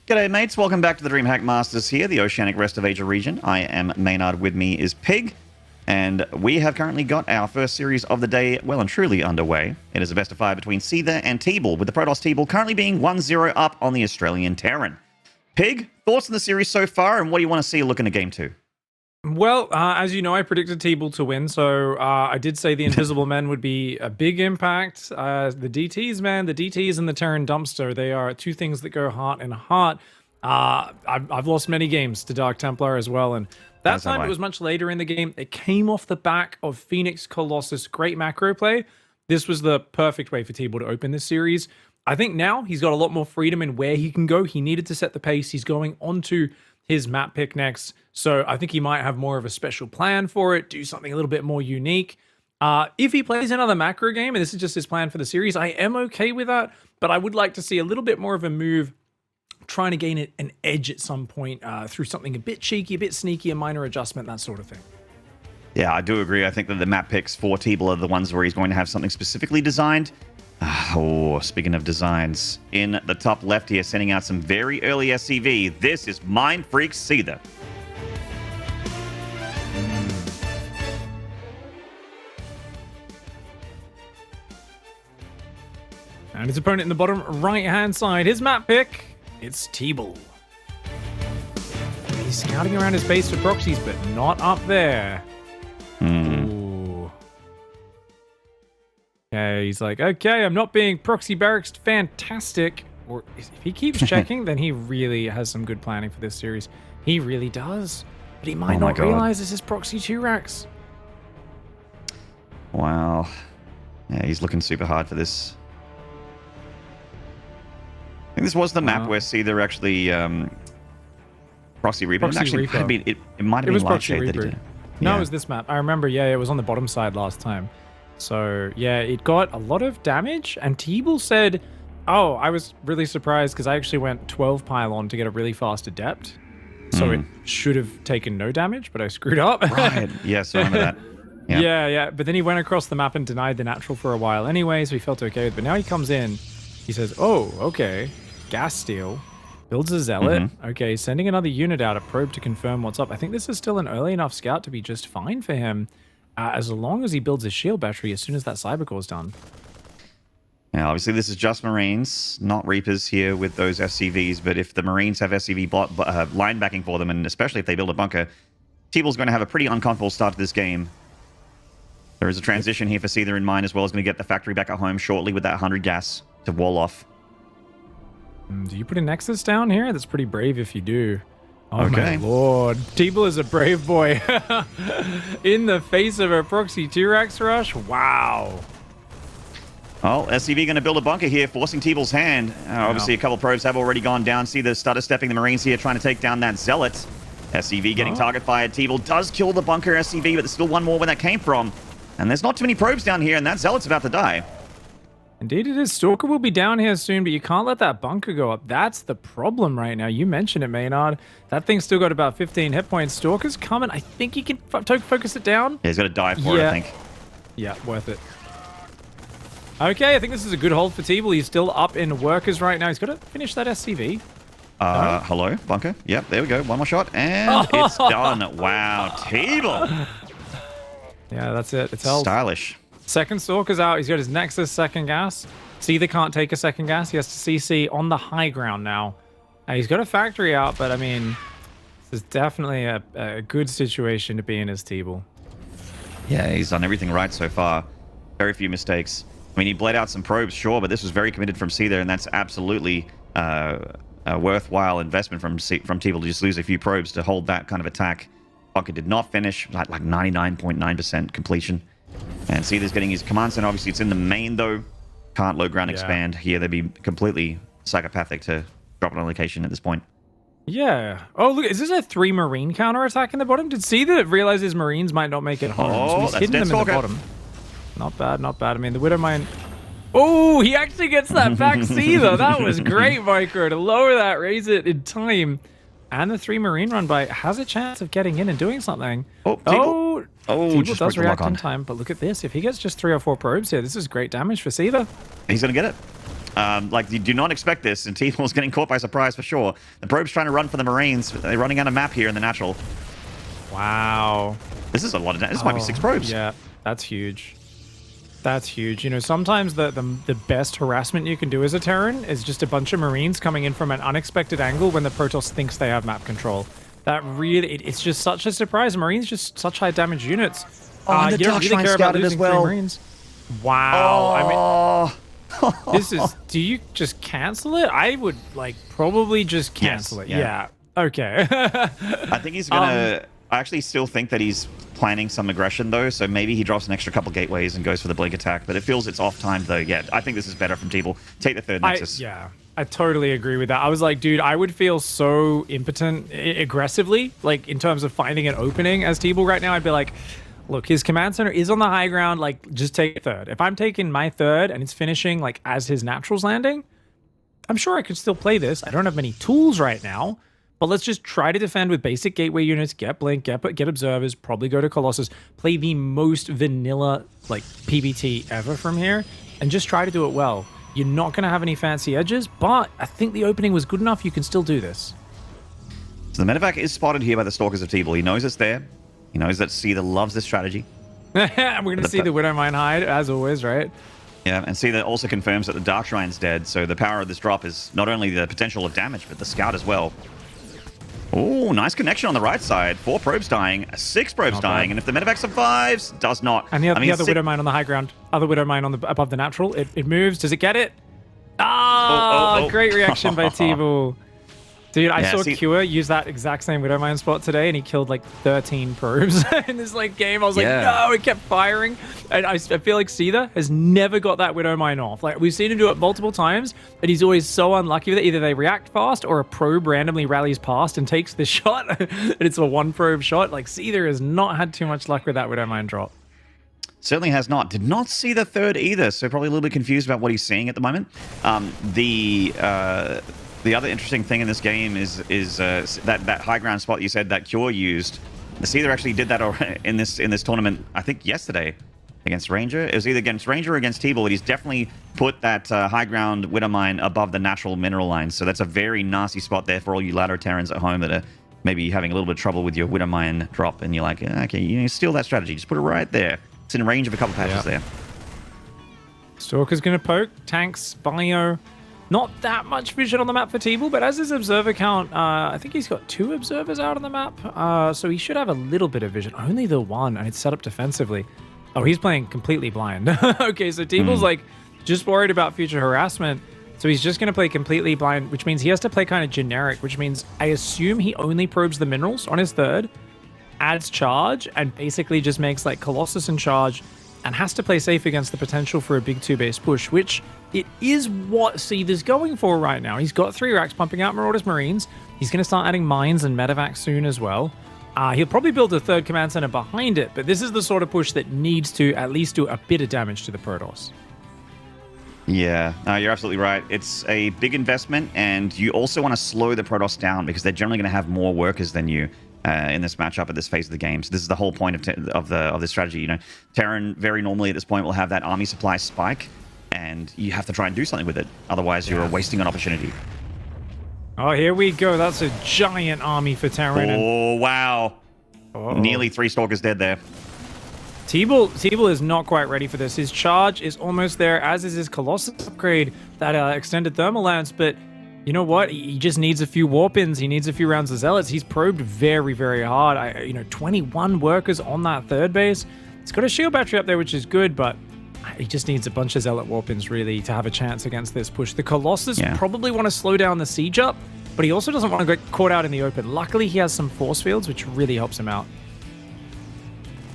G'day, mates. Welcome back to the Dreamhack Masters here, the Oceanic Rest of Asia region. I am Maynard. With me is Pig. And we have currently got our first series of the day well and truly underway. It is a best of 5 between Seither and TeebuL, with the Protoss TeebuL currently being 1-0 up on the Australian Terran. Pig, thoughts on the series so far, and what do you want to see looking at Game 2? Well, as you know, I predicted TeebuL to win, so I did say the Invisible Men would be a big impact. The DTs, man, the DTs and the Terran Dumpster, they are two things that go heart and heart. I've lost many games to Dark Templar as well, and that time it was much later in the game. It came off the back of Phoenix Colossus, great macro play. This was the perfect way for TeebuL to open this series. I think now he's got a lot more freedom in where he can go. He needed to set the pace. He's going onto his map pick next, so I think he might have more of a special plan for it, do something a little bit more unique. If he plays another macro game, and this is just his plan for the series, I am okay with that, but I would like to see a little bit more of a move trying to gain an edge at some point through something a bit cheeky, a bit sneaky, a minor adjustment, that sort of thing. Yeah, I do agree. I think that the map picks for TeebuL are the ones where he's going to have something specifically designed. Oh, speaking of designs, in the top left here, sending out some very early SCV. This is Mind Freak Seither. And his opponent in the bottom right-hand side, his map pick, it's TeebuL. He's scouting around his base for proxies, but not up there. Ooh. Okay, he's like, okay, I'm not being proxy barracks fantastic. Or if he keeps checking, then he really has some good planning for this series. He really does. But he might not realize this is proxy 2 racks. Wow. Yeah, he's looking super hard for this. I think this was the map where Seither actually Proxy Reaper. It actually might have been, it might have been Lightshade that he did. No, it was this map. I remember, yeah, it was on the bottom side last time. So, yeah, it got a lot of damage, and TeebuL said, oh, I was really surprised because I actually went 12 pylon to get a really fast adept. So it should have taken no damage, but I screwed up. Right, yes, I remember that. Yep. Yeah, but then he went across the map and denied the natural for a while anyway, so he felt okay with it. But now he comes in, he says, oh, okay, gas steal, builds a zealot. Okay, sending another unit out, a probe to confirm what's up. I think this is still an early enough scout to be just fine for him, as long as he builds his shield battery as soon as that cyber core is done. Now, obviously, this is just Marines, not Reapers here with those SCVs, but if the Marines have SCV line backing for them, and especially if they build a bunker, TeebuL's going to have a pretty uncomfortable start to this game. There is a transition here for Seither in mind, as well as going to get the factory back at home shortly with that 100 gas to wall off. Do you put a Nexus down here? That's pretty brave if you do. Oh my lord. TeebuL is a brave boy. In the face of a proxy 2-rax rush? Wow. Well, SCV going to build a bunker here, forcing TeebuL's hand. Obviously, a couple probes have already gone down. See the stutter stepping the Marines here, trying to take down that Zealot. SCV getting target fired. TeebuL does kill the bunker SCV, but there's still one more where that came from. And there's not too many probes down here, and that Zealot's about to die. Indeed it is. Stalker will be down here soon, but you can't let that bunker go up. That's the problem right now. You mentioned it, Maynard. That thing's still got about 15 hit points. Stalker's coming. I think he can focus it down. Yeah, he's got to die for it, I think. Yeah, worth it. Okay, I think this is a good hold for TeebuL. He's still up in workers right now. He's got to finish that SCV. Hello, bunker. Yep, there we go. One more shot, and it's done. Wow, TeebuL. Yeah, that's it. It's held. Stylish. Second Stalker's out. He's got his Nexus second gas. Seither can't take a second gas. He has to CC on the high ground now. He's got a factory out, but I mean, this is definitely a good situation to be in as TeebuL. Yeah, he's done everything right so far. Very few mistakes. I mean, he bled out some probes, sure, but this was very committed from Seither, and that's absolutely a worthwhile investment from TeebuL to just lose a few probes to hold that kind of attack. Bunker did not finish, like 99.9% completion. And Seither's getting his command center. Obviously, it's in the main, though. Can't low ground expand here. They'd be completely psychopathic to drop it on location at this point. Yeah. Oh, look, is this a 3 Marine counterattack in the bottom? Did Seither realize his Marines might not make it home? So he's hidden them in the bottom. Not bad, not bad. I mean, the Widow Mine... Oh, he actually gets that back Seither. That was great, Micro, to lower that, raise it in time. And the 3 Marine run by has a chance of getting in and doing something. TeebuL does react in time, but look at this. If he gets just 3 or 4 probes here, this is great damage for Seither. He's going to get it. Like, you do not expect this, and TeebuL's getting caught by surprise for sure. The probe's trying to run for the Marines. They're running out of map here in the natural. Wow. This is a lot of damage. This might be 6 probes. Yeah, that's huge. That's huge. You know, sometimes the best harassment you can do as a Terran is just a bunch of Marines coming in from an unexpected angle when the Protoss thinks they have map control. That really, it's just such a surprise. Marines just such high damage units. Oh, and the you don't really care about losing as well. 3 Marines. Wow. Oh. I mean, this is. Do you just cancel it? I would like probably just cancel it. Yeah. Okay. I think he's gonna. I actually still think that he's planning some aggression though, so maybe he drops an extra couple gateways and goes for the blink attack. But it feels it's off time though. Yeah, I think this is better from TeebuL. Take the 3rd Nexus. I totally agree with that. I was like, dude, I would feel so impotent aggressively, like in terms of finding an opening as TeebuL right now. I'd be like, look, his command center is on the high ground. Like, just take 3rd. If I'm taking my 3rd and it's finishing like as his naturals landing, I'm sure I could still play this. I don't have many tools right now. But let's just try to defend with basic gateway units, get blink, get observers, probably go to Colossus, play the most vanilla like PBT ever from here, and just try to do it well. You're not going to have any fancy edges, but I think the opening was good enough. You can still do this. So the medevac is spotted here by the Stalkers of TeebuL. He knows it's there. He knows that Seither loves this strategy. We're going to see the Widowmine hide, as always, right? Yeah, and Seither also confirms that the Dark Shrine's dead, so the power of this drop is not only the potential of damage, but the scout as well. Oh, nice connection on the right side. 4 probes dying, 6 probes dying, and if the medevac survives, does not. And the other Widowmine on the high ground, other Widowmine on the above the natural. It moves. Does it get it? Ah, great reaction by TeebuL. Dude, I saw Cure use that exact same Widowmine spot today, and he killed like 13 probes in this like game. I was like, no, it kept firing. And I feel like Seither has never got that Widowmine off. Like, we've seen him do it multiple times, and he's always so unlucky with it. Either they react fast, or a probe randomly rallies past and takes the shot, and it's a 1 probe shot. Like, Seither has not had too much luck with that Widowmine drop. Certainly has not. Did not see the 3rd either, so probably a little bit confused about what he's seeing at the moment. The other interesting thing in this game is that high ground spot you said that Cure used. The Seither actually did that in this tournament, I think yesterday, against Ranger. It was either against Ranger or against TeebuL, but he's definitely put that high ground Widowmine above the natural mineral line. So that's a very nasty spot there for all you ladder Terrans at home that are maybe having a little bit of trouble with your Widowmine drop, and you're like, okay, you steal that strategy, just put it right there. It's in range of a couple patches there. Stalker's going to poke. Tanks, bio. Not that much vision on the map for TeebuL, but as his observer count, I think he's got 2 observers out on the map. So he should have a little bit of vision. Only the 1, and it's set up defensively. Oh, he's playing completely blind. Okay, so TeebuL's like just worried about future harassment. So he's just going to play completely blind, which means he has to play kind of generic, which means I assume he only probes the minerals on his 3rd, adds charge, and basically just makes like Colossus in charge, and has to play safe against the potential for a big 2-base push, which it is what Seither's going for right now. He's got 3 racks pumping out Marauders Marines. He's going to start adding mines and medevac soon as well. He'll probably build a 3rd command center behind it, but this is the sort of push that needs to at least do a bit of damage to the Protoss. Yeah, you're absolutely right. It's a big investment, and you also want to slow the Protoss down because they're generally going to have more workers than you in this matchup at this phase of the game. So this is the whole point of this strategy. You know, Terran very normally at this point will have that army supply spike, and you have to try and do something with it. Otherwise, you're wasting an opportunity. Oh, here we go. That's a giant army for Terran. Oh, wow. Nearly 3 Stalkers dead there. TeebuL is not quite ready for this. His charge is almost there, as is his Colossus upgrade, that extended thermal lance, but you know what? He just needs a few warp-ins. He needs a few rounds of Zealots. He's probed very, very hard. 21 workers on that 3rd base. He's got a shield battery up there, which is good, but he just needs a bunch of Zealot warp-ins, really, to have a chance against this push. The Colossus probably want to slow down the siege up, but he also doesn't want to get caught out in the open. Luckily, he has some force fields, which really helps him out.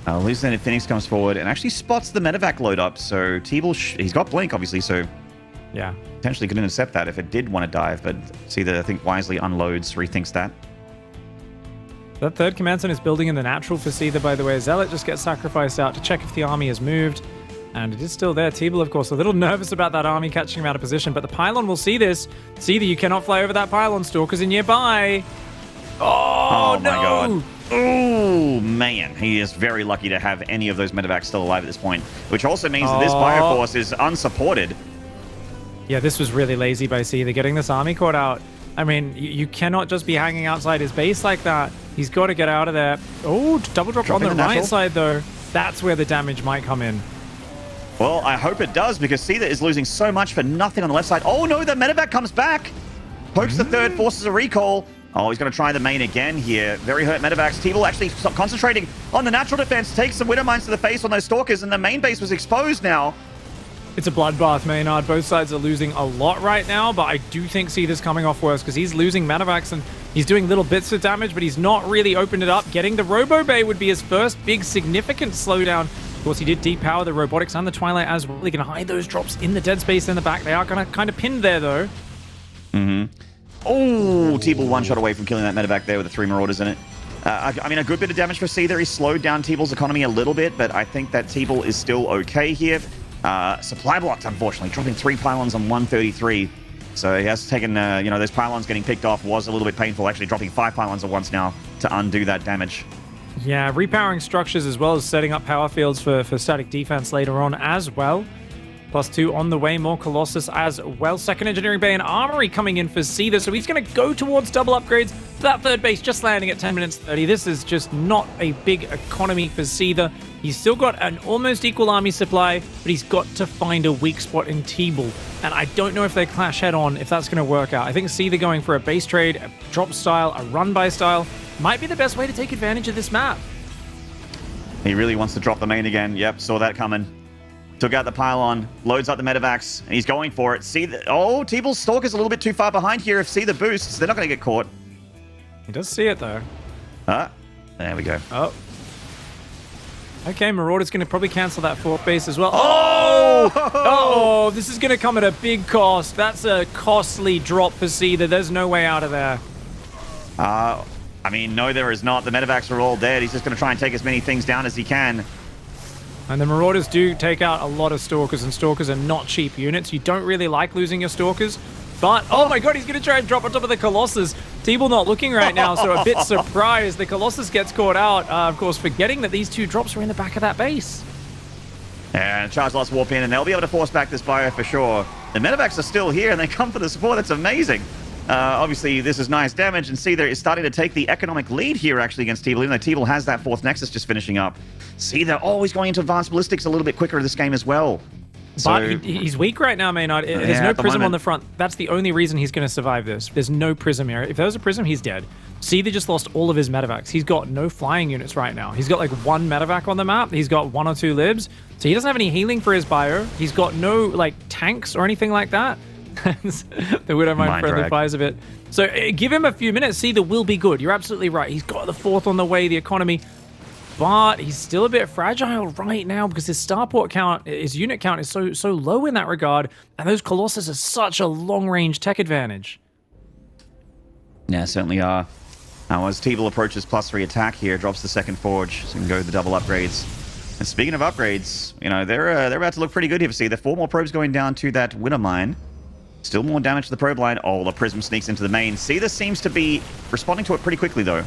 Lieutenant Phoenix comes forward and actually spots the medevac load up, so TeebuL, he's got blink, obviously, so yeah, potentially could intercept that if it did want to dive, but Seither, I think, wisely unloads, rethinks that. That 3rd command center is building in the natural for Seither, by the way. Zealot just gets sacrificed out to check if the army has moved, and it is still there. TeebuL, of course, a little nervous about that army catching him out of position, but the pylon will see this. Seither, you cannot fly over that pylon. Stalkers are nearby. Oh my God. Oh, man. He is very lucky to have any of those medevacs still alive at this point, which also means that this Bioforce is unsupported. Yeah, this was really lazy by Seither, getting this army caught out. I mean, you cannot just be hanging outside his base like that. He's got to get out of there. Oh, double drop on the right side, though. That's where the damage might come in. Well, I hope it does, because Seither is losing so much for nothing on the left side. Oh, no, the medevac comes back. Pokes the third, forces a recall. Oh, he's going to try the main again here. Very hurt medevacs. TeebuL actually stopped concentrating on the natural defense, takes some Widow Mines to the face on those Stalkers, and the main base was exposed now. It's a bloodbath, Maynard. Both sides are losing a lot right now, but I do think Seither's coming off worse because he's losing medevacs and he's doing little bits of damage, but he's not really opened it up. Getting the Robo Bay would be his first big significant slowdown. Of course, he did depower the Robotics and the Twilight as well. They're going to hide those drops in the dead space in the back. They are going to kind of pin there, though. Oh, TeebuL one shot away from killing that medevac there with the 3 Marauders in it. I mean, a good bit of damage for Seither. He slowed down TeebuL's economy a little bit, but I think that TeebuL is still okay here. Supply blocks, unfortunately, dropping 3 pylons on 133. So he has taken, you know, those pylons getting picked off was a little bit painful. Actually dropping 5 pylons at once now to undo that damage. Yeah, repowering structures as well as setting up power fields for static defense later on as well. +2 on the way, more Colossus as well. Second Engineering Bay and Armory coming in for Seither, so he's going to go towards double upgrades. That third base just landing at 10 minutes 30. This is just not a big economy for Seither. He's still got an almost equal army supply, but he's got to find a weak spot in TeebuL. And I don't know if they clash head-on, if that's going to work out. I think Seither going for a base trade, a drop style, a run-by style, might be the best way to take advantage of this map. He really wants to drop the main again. Yep, saw that coming. Took out the pylon, loads up the medevacs, and he's going for it. Oh, TeebuL's Stalker's a little bit too far behind here. If Seither boosts, they're not going to get caught. He does see it, though. There we go. Oh. Okay, Marauder's going to probably cancel that 4th base as well. Oh! Oh, this is going to come at a big cost. That's a costly drop for Seither. There's no way out of there. I mean, no, there is not. The medevacs are all dead. He's just going to try and take as many things down as he can. And the Marauders do take out a lot of Stalkers, and Stalkers are not cheap units. You don't really like losing your Stalkers, but oh my god, he's going to try and drop on top of the Colossus. TeebuL not looking right now, so a bit surprised. The Colossus gets caught out, of course, forgetting that these 2 drops are in the back of that base. And Charge Loss warp in, and they'll be able to force back this bio for sure. The medevacs are still here, and they come for the support. That's amazing. Obviously, this is nice damage, and Seither is starting to take the economic lead here, actually, against TeebuL, even though TeebuL has that 4th Nexus just finishing up. Seither always going into advanced ballistics a little bit quicker in this game as well. But he's weak right now, Maynard. There's no prism on the front. That's the only reason he's going to survive this. There's no prism here. If there was a prism, he's dead. Seither just lost all of his medevacs. He's got no flying units right now. He's got like 1 medevac on the map. He's got 1 or 2 libs. So he doesn't have any healing for his bio. He's got no like tanks or anything like that. The Widow Mine friendly fires a bit. So give him a few minutes. Seither will be good. You're absolutely right. He's got the 4th on the way, the economy. But he's still a bit fragile right now because his starport count, his unit count is so low in that regard. And those Colossus are such a long-range tech advantage. Yeah, certainly are. Now, as TeebuL approaches +3 attack here, drops the 2nd Forge, so we can go with the double upgrades. And speaking of upgrades, you know, they're about to look pretty good here for Seither. 4 more probes going down to that Widow Mine. Still more damage to the probe line. Oh, the prism sneaks into the main. Seither seems to be responding to it pretty quickly, though.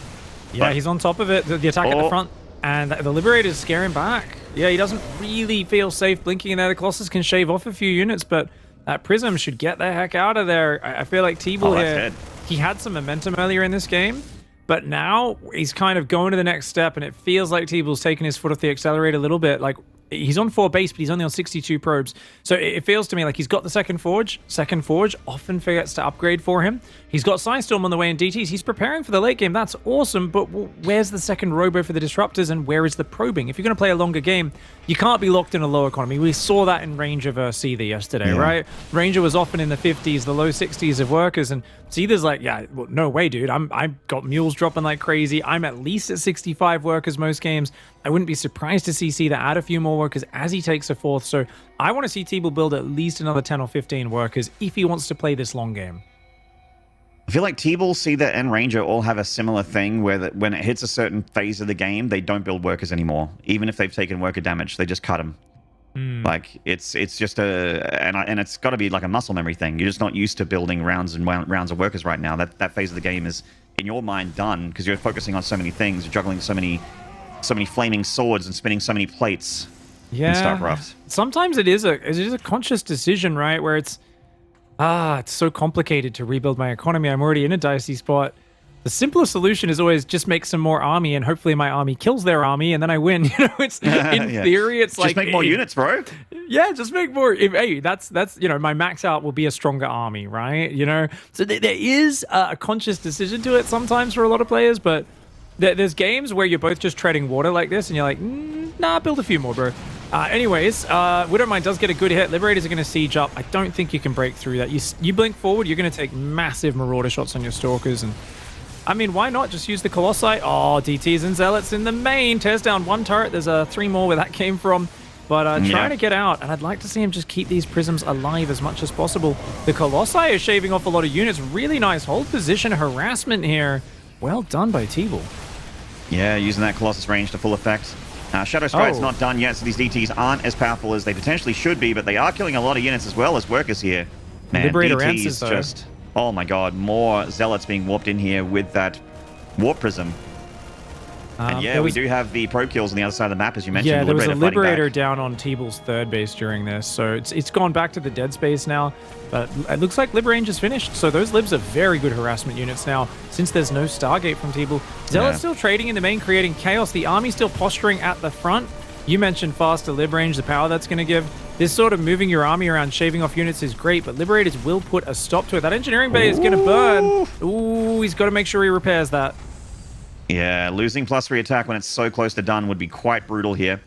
Yeah, he's on top of it. The attack at the front. And the Liberators scare him back. Yeah, he doesn't really feel safe blinking in there. The Colossus can shave off a few units, but that Prism should get the heck out of there. I feel like TeebuL here, he had some momentum earlier in this game, but now he's kind of going to the next step, and it feels like TeebuL's taking his foot off the accelerator a little bit. Like, he's on 4 base, but he's only on 62 probes. So it feels to me like he's got the 2nd Forge. 2nd Forge often forgets to upgrade for him. He's got Psystorm on the way in DTs. He's preparing for the late game. That's awesome, but where's the 2nd Robo for the Disruptors, and where is the probing? If you're going to play a longer game, you can't be locked in a low economy. We saw that in Ranger versus Seither yesterday, right? Ranger was often in the 50s, the low 60s of workers, and Seither's like, yeah, well, no way, dude. I've got mules dropping like crazy. I'm at least at 65 workers most games. I wouldn't be surprised to see Seither add a few more workers as he takes a 4th. So I want to see TeebuL build at least another 10 or 15 workers if he wants to play this long game. I feel like TeebuL, Seither, and Ranger all have a similar thing where when it hits a certain phase of the game, they don't build workers anymore. Even if they've taken worker damage, they just cut them. Like, it's just and it's got to be like a muscle memory thing. You're just not used to building rounds and rounds of workers right now. That phase of the game is, in your mind, done because you're focusing on so many things. You're juggling so many flaming swords and spinning so many plates in StarCraft. Sometimes it is a conscious decision, right? Where it's It's so complicated to rebuild my economy. I'm already in a dicey spot. The simplest solution is always just make some more army, and hopefully my army kills their army, and then I win. It's in theory, it's just like make more units, bro. Yeah, just make more. Hey, that's my max out will be a stronger army, right? So there is a conscious decision to it sometimes for a lot of players, but there's games where you're both just treading water like this, and you're like, nah, build a few more, bro. Anyways, Widowmine does get a good hit. Liberators are going to siege up. I don't think you can break through that. You blink forward, you're going to take massive Marauder shots on your Stalkers, and I mean, why not just use the Colossi? Oh, DTs and Zealots in the main. Tears down one turret. There's 3 more where that came from. But trying to get out, and I'd like to see him just keep these Prisms alive as much as possible. The Colossi is shaving off a lot of units. Really nice hold position harassment here. Well done by TeebuL. Yeah, using that Colossus range to full effect. Shadow Stride's not done yet, so these DTs aren't as powerful as they potentially should be, but they are killing a lot of units as well as workers here. Man, Liberator DTs answers, though. just... Oh my god, more Zealots being warped in here with that Warp Prism. And yeah, we do have the probe kills on the other side of the map, as you mentioned. Yeah, there was a Liberator back. down on TeebuL's third base during this, so it's gone back to the dead space now. But it looks like Lib range is finished, so those Libs are very good harassment units now, since there's no Stargate from TeebuL. Zealot's still trading in the main, creating chaos. The army's still posturing at the front. You mentioned faster Lib range, the power that's going to give. This sort of moving your army around, shaving off units is great, but Liberators will put a stop to it. That engineering bay is going to burn. Ooh, he's got to make sure he repairs that. Yeah, losing +3 attack when it's so close to done would be quite brutal here.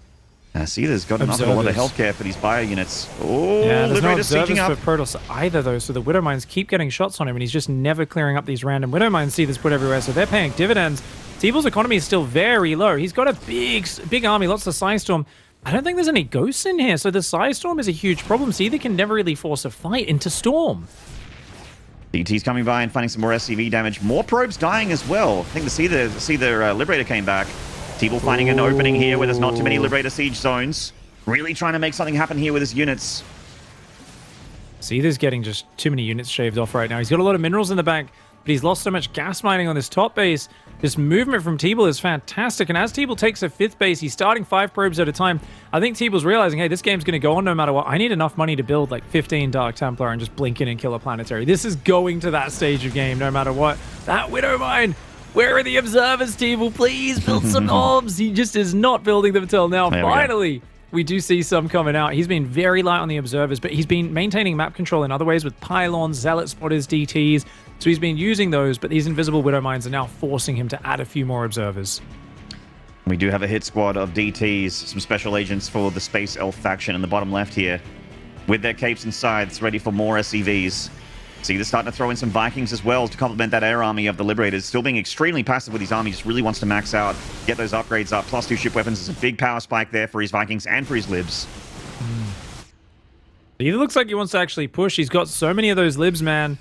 Seither's got enough of a lot of healthcare for these bio units. Oh, yeah, there's no observers up. for Protoss either, though, so the Widowmines keep getting shots on him, and he's just never clearing up these random Widowmines Seither's put everywhere, so they're paying dividends. TeebuL's economy is still very low. He's got a big army, lots of Psystorm. I don't think there's any ghosts in here, so the Psystorm is a huge problem. Seither can never really force a fight into Storm. DT's coming by and finding some more SCV damage. More probes dying as well. I think the Seither Liberator came back. TeebuL finding an opening here where there's not too many Liberator siege zones. Really trying to make something happen here with his units. Seither's getting just too many units shaved off right now. He's got a lot of minerals in the bank, but he's lost so much gas mining on this top base. This movement from TeebuL is fantastic, and as TeebuL takes a 5th base, he's starting 5 probes at a time. I think TeebuL's realizing, hey, this game's going to go on no matter what. I need enough money to build like 15 Dark Templar and just blink in and kill a planetary. This is going to that stage of game no matter what. That Widowmine! Where are the observers, TeebuL? Please build some orbs! He just is not building them until now. Finally! We do see some coming out. He's been very light on the observers, but he's been maintaining map control in other ways with pylons, zealot spotters, DTs. So he's been using those, but these invisible Widowmines are now forcing him to add a few more observers. We do have a hit squad of DTs, some special agents for the Space Elf faction in the bottom left here, with their capes and scythes ready for more SCVs. See, they're starting to throw in some Vikings as well to complement that air army of the Liberators. Still being extremely passive with his army, just really wants to max out, get those upgrades up. +2 ship weapons is a big power spike there for his Vikings and for his Libs. He looks like he wants to actually push. He's got so many of those Libs, man.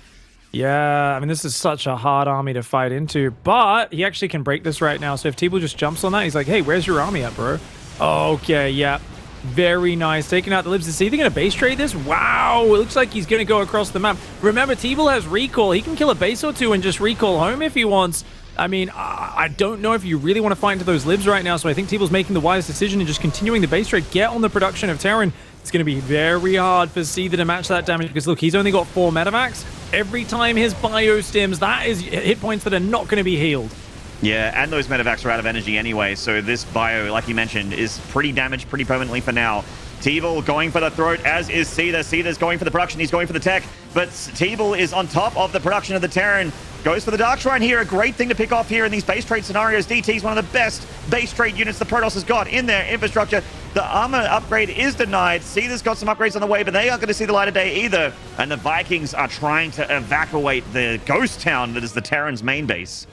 Yeah, I mean, this is such a hard army to fight into, but he actually can break this right now. So if TeebuL just jumps on that, he's like, hey, where's your army at, bro? Okay, yeah. Very nice. Taking out the Libs. Is he going to base trade this? Wow. It looks like he's going to go across the map. Remember, TeebuL has recall. He can kill a base or two and just recall home if he wants. I mean, I don't know if you really want to fight into those Libs right now, so I think TeebuL's making the wise decision and just continuing the base trade. Get on the production of Terran. It's going to be very hard for Seither to match that damage because, look, he's only got 4 metavacs. Every time his bio stims, that is hit points that are not going to be healed. Yeah, and those metavacs are out of energy anyway, so this bio, like you mentioned, is pretty damaged pretty permanently for now. TeebuL going for the throat, as is Seither. Seither's going for the production, he's going for the tech, but TeebuL is on top of the production of the Terran. Goes for the Dark Shrine here, a great thing to pick off here in these base trade scenarios. DT is one of the best base trade units the Protoss has got in their infrastructure. The armor upgrade is denied. Seither's got some upgrades on the way, but they aren't going to see the light of day either. And the Vikings are trying to evacuate the ghost town that is the Terran's main base.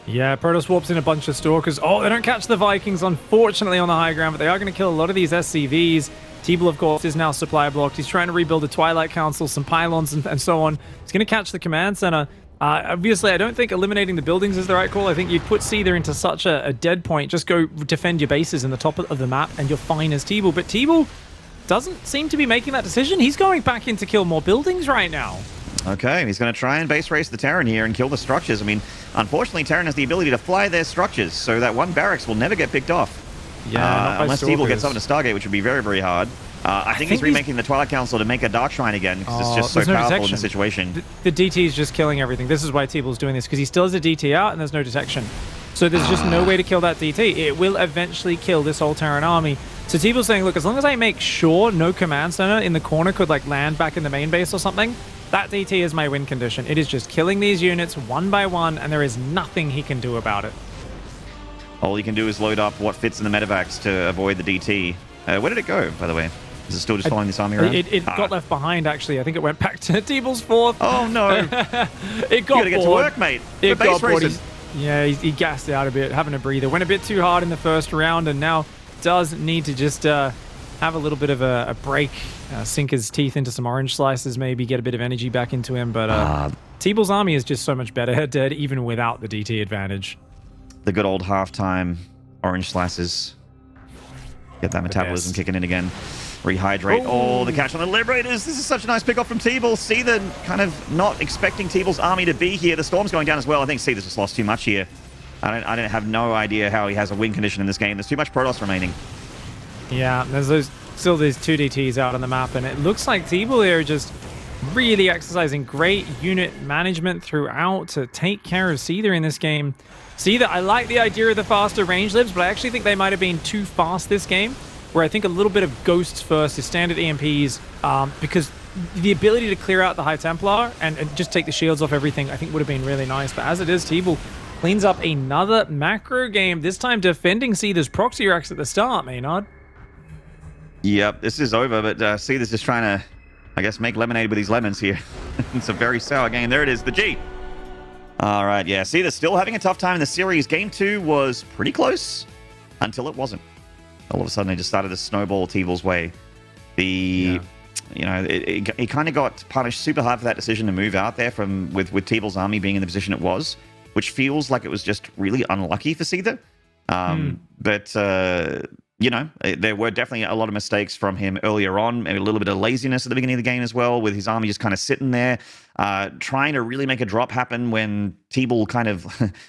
Yeah, Protoss warps in a bunch of Stalkers. Oh, they don't catch the Vikings, unfortunately, on the high ground, but they are going to kill a lot of these SCVs. TeebuL, of course, is now supply blocked. He's trying to rebuild a Twilight Council, some pylons, and so on. He's going to catch the command center. Obviously, I don't think eliminating the buildings is the right call. I think you'd put Seither into such a dead point. Just go defend your bases in the top of the map, and you're fine as TeebuL. But TeebuL doesn't seem to be making that decision. He's going back in to kill more buildings right now. Okay, he's going to try and base race the Terran here and kill the structures. I mean, unfortunately, Terran has the ability to fly their structures, so that one barracks will never get picked off. Yeah, unless TeebuL gets up to Stargate, which would be very, very hard. I think he's remaking the Twilight Council to make a Dark Shrine again, because it's just so powerful in the situation. The DT is just killing everything. This is why TeebuL's doing this, because he still has a DT out and there's no detection. So there's just no way to kill that DT. It will eventually kill this whole Terran army. So TeebuL's saying, look, as long as I make sure no command center in the corner could like land back in the main base or something, that DT is my win condition. It is just killing these units one by one, and there is nothing he can do about it. All you can do is load up what fits in the medevacs to avoid the DT. Where did it go, by the way? Is it still just following this army around? It got left behind, actually. I think it went back to TeebuL's fourth. Oh, no. It got you gotta get to work, mate. It got bored. Yeah, he gassed out a bit, having a breather. Went a bit too hard in the first round, and now does need to just have a little bit of a break, sink his teeth into some orange slices, maybe get a bit of energy back into him. But TeebuL's army is just so much better head-to-head, even without the DT advantage. The good old halftime orange slices. Get that metabolism kicking in again. Rehydrate. Oh, the catch on the Liberators. This is such a nice pick off from TeebuL. Seither kind of not expecting TeebuL's army to be here. The Storm's going down as well. I think Seither's just lost too much here. I don't have no idea how he has a win condition in this game. There's too much Protoss remaining. Yeah, there's still these 2 DTs out on the map, and it looks like TeebuL here just really exercising great unit management throughout to take care of Seither in this game. Seither, I like the idea of the faster range libs, but I actually think they might have been too fast this game, where I think a little bit of Ghosts first, his standard EMPs, because the ability to clear out the High Templar and just take the shields off everything, I think would have been really nice. But as it is, TeebuL cleans up another macro game, this time defending Seither's proxy racks at the start, Maynard. Yep, this is over, but Seither's just trying to, I guess, make lemonade with these lemons here. It's a very sour game. There it is, the G. All right, yeah, Seither's still having a tough time in the series. Game 2 was pretty close until it wasn't. All of a sudden, it just started to snowball TeebuL's way. You know, it kind of got punished super hard for that decision to move out there with TeebuL's army being in the position it was, which feels like it was just really unlucky for Seither. But you know, there were definitely a lot of mistakes from him earlier on, maybe a little bit of laziness at the beginning of the game as well, with his army just kind of sitting there, trying to really make a drop happen when TeebuL kind of,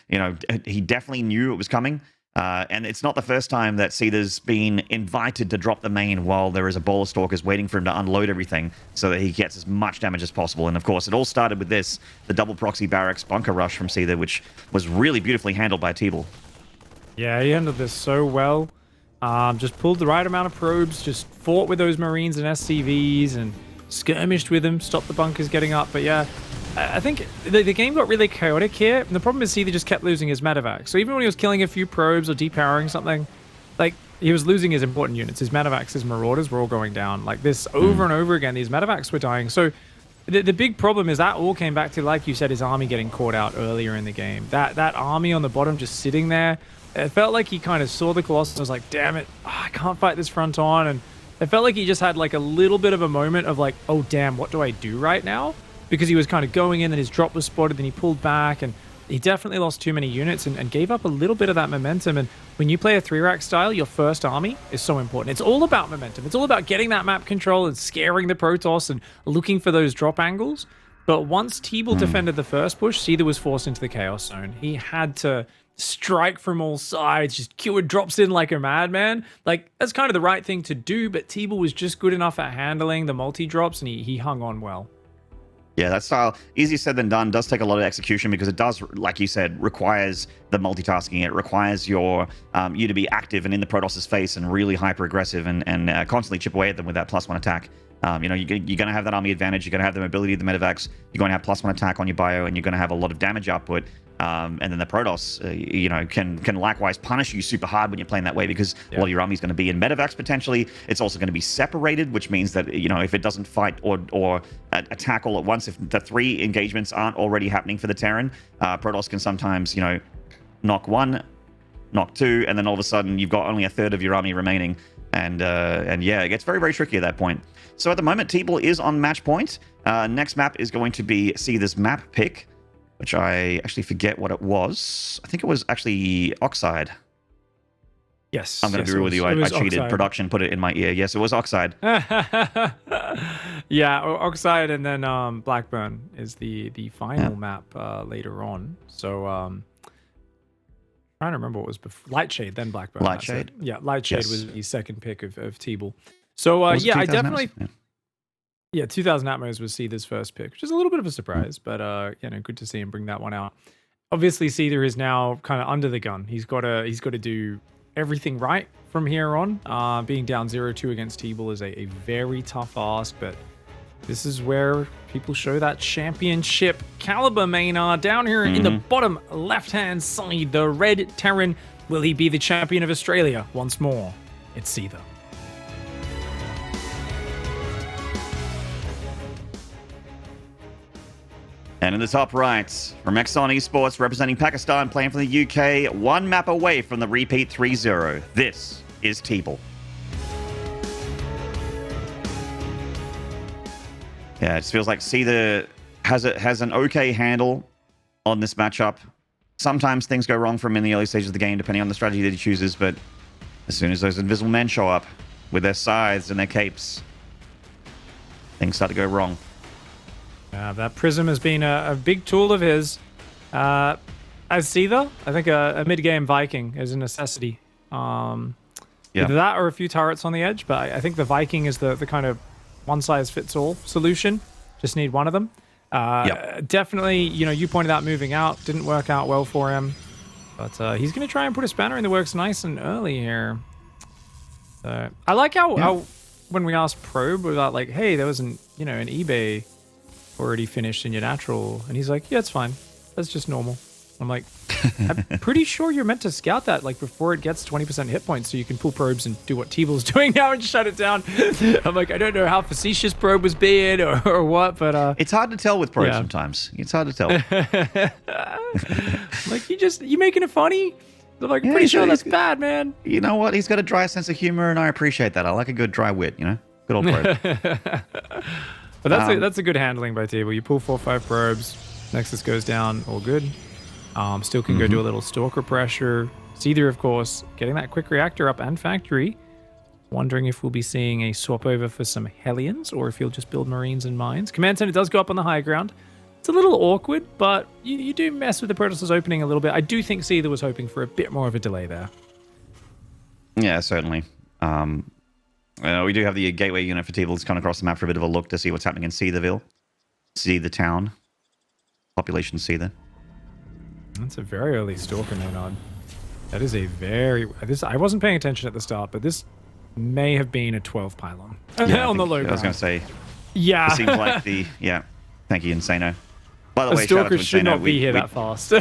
you know, he definitely knew it was coming. And it's not the first time that Seither's been invited to drop the main while there is a ball of Stalkers waiting for him to unload everything so that he gets as much damage as possible. And of course, it all started with this, the double proxy barracks bunker rush from Seither, which was really beautifully handled by TeebuL. Yeah, he handled this so well. Just pulled the right amount of probes, just fought with those Marines and SCVs and skirmished with them, stopped the bunkers getting up. But yeah, I think the game got really chaotic here. And the problem is Seither just kept losing his medevac. So even when he was killing a few probes or depowering something, like, he was losing his important units. His medevacs, his marauders were all going down. Like this over and over again, these medevacs were dying. So the big problem is that all came back to, like you said, his army getting caught out earlier in the game. That army on the bottom just sitting there, it felt like he kind of saw the Colossus and was like, damn it, I can't fight this front on. And it felt like he just had like a little bit of a moment of like, oh damn, what do I do right now? Because he was kind of going in and his drop was spotted, then he pulled back, and he definitely lost too many units and gave up a little bit of that momentum. And when you play a 3-rack style, your first army is so important. It's all about momentum. It's all about getting that map control and scaring the Protoss and looking for those drop angles. But once TeebuL defended the first push, Seither was forced into the Chaos Zone. He had to strike from all sides, just Keyword drops in like a madman. Like, that's kind of the right thing to do, but TeebuL was just good enough at handling the multi-drops, and he hung on well. Yeah, that style, easier said than done, does take a lot of execution because it does, like you said, requires the multitasking. It requires you to be active and in the Protoss's face and really hyper-aggressive and constantly chip away at them with that +1 attack. You know, you're going to have that army advantage. You're going to have the mobility of the medevacs. You're going to have +1 attack on your bio, and you're going to have a lot of damage output. And then the Protoss, you know, can likewise punish you super hard when you're playing that way because a lot of your army is going to be in medevacs potentially. It's also going to be separated, which means that, you know, if it doesn't fight or attack all at once, if the 3 engagements aren't already happening for the Terran, Protoss can sometimes, you know, knock 1, knock 2, and then all of a sudden you've got only a third of your army remaining. And yeah, it gets very, very tricky at that point. So at the moment, TeebuL is on match point. Next map is going to be Seither's map pick, which I actually forget what it was. I think it was actually Oxide. Yes. I'm going to be real with you. I cheated. Oxide. Production put it in my ear. Yes, it was Oxide. Yeah, Oxide, and then Blackburn is the final map later on. So trying to remember what was before. Lightshade, then Blackburn. Lightshade. Yeah, Lightshade was the second pick of TeebuL. So Was it yeah, I 2000 definitely. Atmos? Yeah. Yeah, 2000 Atmos was Seither's first pick, which is a little bit of a surprise, but good to see him bring that one out. Obviously, Seither is now kind of under the gun. He's got to do everything right from here on. Being down 0-2 against TeebuL is a very tough ask, but this is where people show that championship caliber, Maynard. Down here in the bottom left-hand side, the red Terran. Will he be the champion of Australia once more? It's Seither. And in the top right, from Exxon Esports, representing Pakistan, playing for the UK, one map away from the repeat 3-0. This is TeebuL. Yeah, it just feels like Seither has an okay handle on this matchup. Sometimes things go wrong for him in the early stages of the game, depending on the strategy that he chooses, but as soon as those invisible men show up with their scythes and their capes, things start to go wrong. That Prism has been a big tool of his. As Seither, I think a mid-game Viking is a necessity. Either that or a few turrets on the edge, but I think the Viking is the kind of one-size-fits-all solution. Just need one of them. Definitely, you pointed out moving out. Didn't work out well for him. But he's going to try and put a spanner in the works nice and early here. I like how when we asked Probe about, like, hey, there was an eBay already finished in your natural, and he's like, yeah, it's fine, that's just normal. I'm like, I'm pretty sure you're meant to scout that like before it gets 20% hit points so you can pull probes and do what TeebuL's doing now and shut it down. I'm like, I don't know how facetious Probe was being or what, but it's hard to tell with probes sometimes. It's hard to tell. Like, you making it funny? I'm like, pretty sure that's bad, man. You know what? He's got a dry sense of humor, and I appreciate that. I like a good dry wit, Good old probe. But that's a good handling by TeebuL. You pull 4-5 probes, Nexus goes down, all good. Still can go do a little Stalker pressure. Seither, of course, getting that quick reactor up and factory. Wondering if we'll be seeing a swap over for some Hellions, or if he'll just build Marines and Mines. Command Center does go up on the high ground. It's a little awkward, but you do mess with the Protostars opening a little bit. I do think Seither was hoping for a bit more of a delay there. Yeah, certainly. We do have the gateway unit for TeebuL. It's gone across the map for a bit of a look to see what's happening in Seitherville. See the town. Population Seither. That's a very early Stalker, Maynard. That is a very... I wasn't paying attention at the start, but this may have been a 12 pylon. On the low ground. I was going to say... Yeah. It seems like the... Yeah. Thank you, Insano. By the way, Stalker should not be here that fast.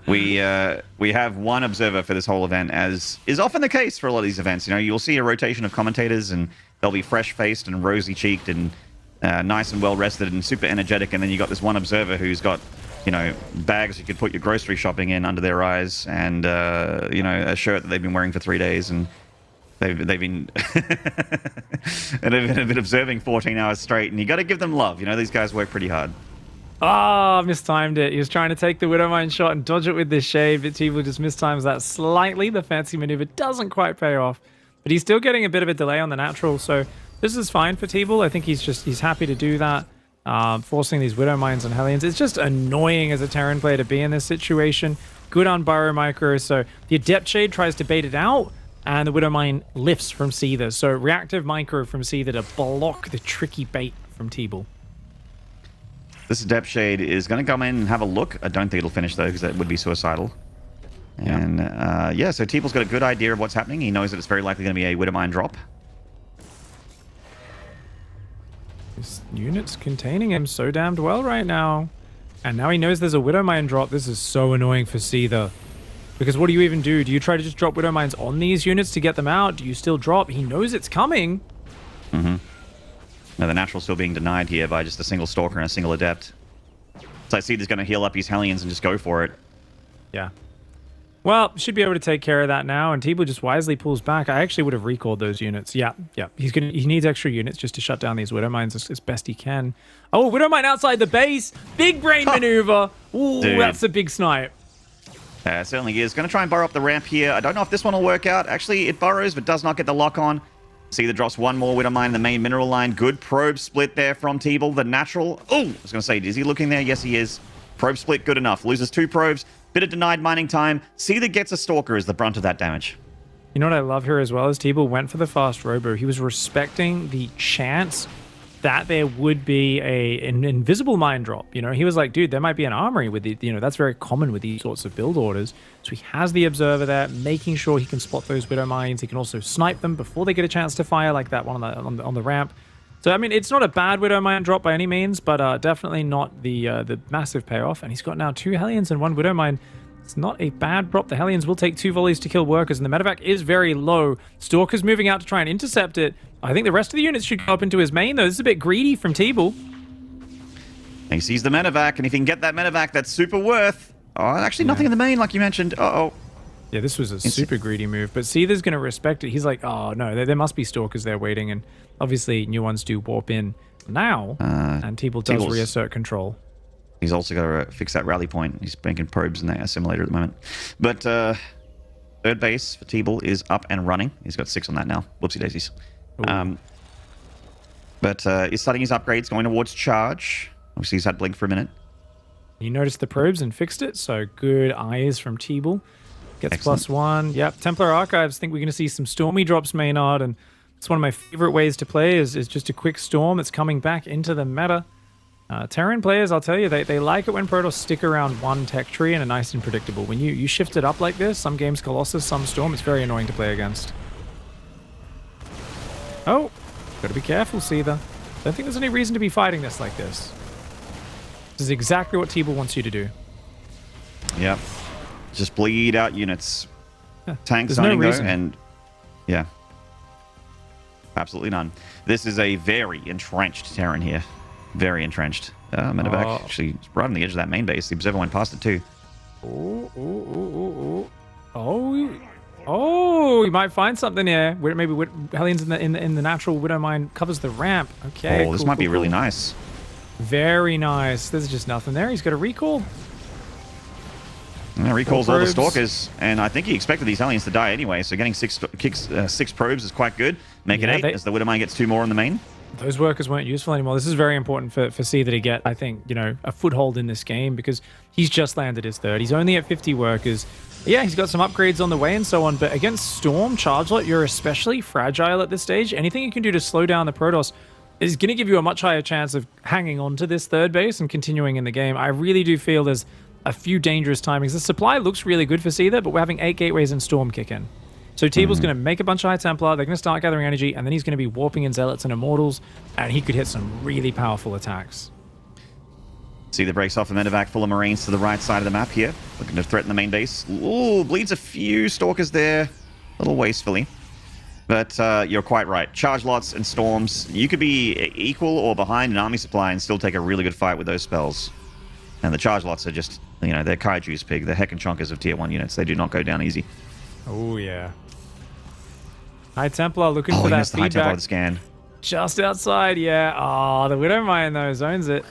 we have one observer for this whole event, as is often the case for a lot of these events. You'll see a rotation of commentators, and they'll be fresh-faced and rosy-cheeked and nice and well-rested and super energetic, and then you got this one observer who's got, bags you could put your grocery shopping in under their eyes, and a shirt that they've been wearing for 3 days, and they've been and they've been observing 14 hours straight, and you got to give them love. These guys work pretty hard. Mistimed it. He was trying to take the Widowmine shot and dodge it with this shade, but TeebuL just mistimes that slightly. The fancy maneuver doesn't quite pay off, but he's still getting a bit of a delay on the natural, so this is fine for TeebuL. I think he's happy to do that. Forcing these Widowmines and Hellions. It's just annoying as a Terran player to be in this situation. Good on Burrow Micro, so the Adept Shade tries to bait it out, and the Widowmine lifts from Seither. So reactive Micro from Seither to block the tricky bait from TeebuL. This Adept Shade is going to come in and have a look. I don't think it'll finish, though, because that would be suicidal. And, so TeebuL's got a good idea of what's happening. He knows that it's very likely going to be a Widowmine drop. This unit's containing him so damned well right now. And now he knows there's a Widowmine drop. This is so annoying for Seither. Because what do you even do? Do you try to just drop Widowmines on these units to get them out? Do you still drop? He knows it's coming. Now, the natural's still being denied here by just a single Stalker and a single Adept. So I see he's going to heal up his Hellions and just go for it. Yeah. Well, should be able to take care of that now, and TeebuL just wisely pulls back. I actually would have recalled those units. Yeah. He needs extra units just to shut down these Widowmines as best he can. Oh, Widowmine outside the base! Big brain maneuver! Ooh, dude. That's a big snipe. It certainly is. Going to try and burrow up the ramp here. I don't know if this one will work out. Actually, it burrows, but does not get the lock on. See, the drops one more Widowmine in the main mineral line. Good probe split there from TeebuL. The natural... Oh, I was going to say, is he looking there? Yes, he is. Probe split, good enough. Loses 2 probes. Bit of denied mining time. Seither gets a Stalker as the brunt of that damage. You know what I love here as well is TeebuL went for the fast robo. He was respecting the chance that there would be an invisible mine drop. You know, he was like, dude, there might be an armory with the, you know, that's very common with these sorts of build orders. So he has the observer there, making sure he can spot those widow mines. He can also snipe them before they get a chance to fire, like that one on the ramp. So I mean, it's not a bad widow mine drop by any means, but definitely not the massive payoff. And he's got now 2 Hellions and 1 widow mine. It's not a bad drop. The Hellions will take 2 volleys to kill workers, and the medevac is very low. Stalker's moving out to try and intercept it. I think the rest of the units should go up into his main, though. This is a bit greedy from TeebuL. He sees the medevac, and if he can get that medevac, that's super worth. Oh, actually nothing in the main, like you mentioned. Uh-oh. Yeah, this was a super greedy move, but Seither's going to respect it. He's like, oh, no, there must be Stalkers there waiting, and obviously new ones do warp in now, and TeebuL does reassert control. He's also got to fix that rally point. He's banking probes in that assimilator at the moment. But third base for TeebuL is up and running. He's got 6 on that now. Whoopsie daisies. But he's starting his upgrades, going towards charge. Obviously, he's had blink for a minute. You noticed the probes and fixed it, so good eyes from TeebuL. Gets +1. Yep, Templar Archives. Think we're going to see some Stormy drops, Maynard, and it's one of my favorite ways to play is just a quick storm. It's coming back into the meta. Terran players, I'll tell you, they like it when Protoss stick around one tech tree and are nice and predictable. When you shift it up like this, some games Colossus, some Storm, it's very annoying to play against. Oh, gotta be careful, Seither. Don't think there's any reason to be fighting this like this. This is exactly what TeebuL wants you to do. Yep. Just bleed out units. Yeah, Tanks zoning though, and yeah. Absolutely none. This is a very entrenched Terran here. Very entrenched. Medevac actually right on the edge of that main base. The observer went past it too. Oh, you might find something here. Maybe Hellions in the natural widow mine covers the ramp. Okay. Oh, this might be really nice. Very nice. There's just nothing there. He's got a recall. Yeah, recalls all the Stalkers, and I think he expected these Hellions to die anyway, so getting 6 probes is quite good. Make it 8 as the widow mine gets 2 more in the main. Those workers weren't useful anymore. This is very important for Seither to get, I think, you know, a foothold in this game because he's just landed his 3rd. He's only at 50 workers. Yeah, he's got some upgrades on the way and so on, but against Storm, Chargelot, you're especially fragile at this stage. Anything you can do to slow down the Protoss is going to give you a much higher chance of hanging on to this 3rd base and continuing in the game. I really do feel there's a few dangerous timings. The supply looks really good for Seither, but we're having 8 gateways and Storm kick in. So TeebuL's going to make a bunch of High Templar, they're going to start gathering energy, and then he's going to be warping in Zealots and Immortals, and he could hit some really powerful attacks. Seither breaks off the medevac full of Marines to the right side of the map here, looking to threaten the main base. Ooh, bleeds a few Stalkers there, a little wastefully. But you're quite right. Charge lots and Storms, you could be equal or behind an army supply and still take a really good fight with those spells. And the charge lots are just, you know, they're Kaiju's pig. They're heckin' chonkers of tier 1 units. They do not go down easy. Oh, yeah. High Templar looking for that feedback. High Templar scan. Just outside, yeah. Oh, the Widow Mine, though, zones it.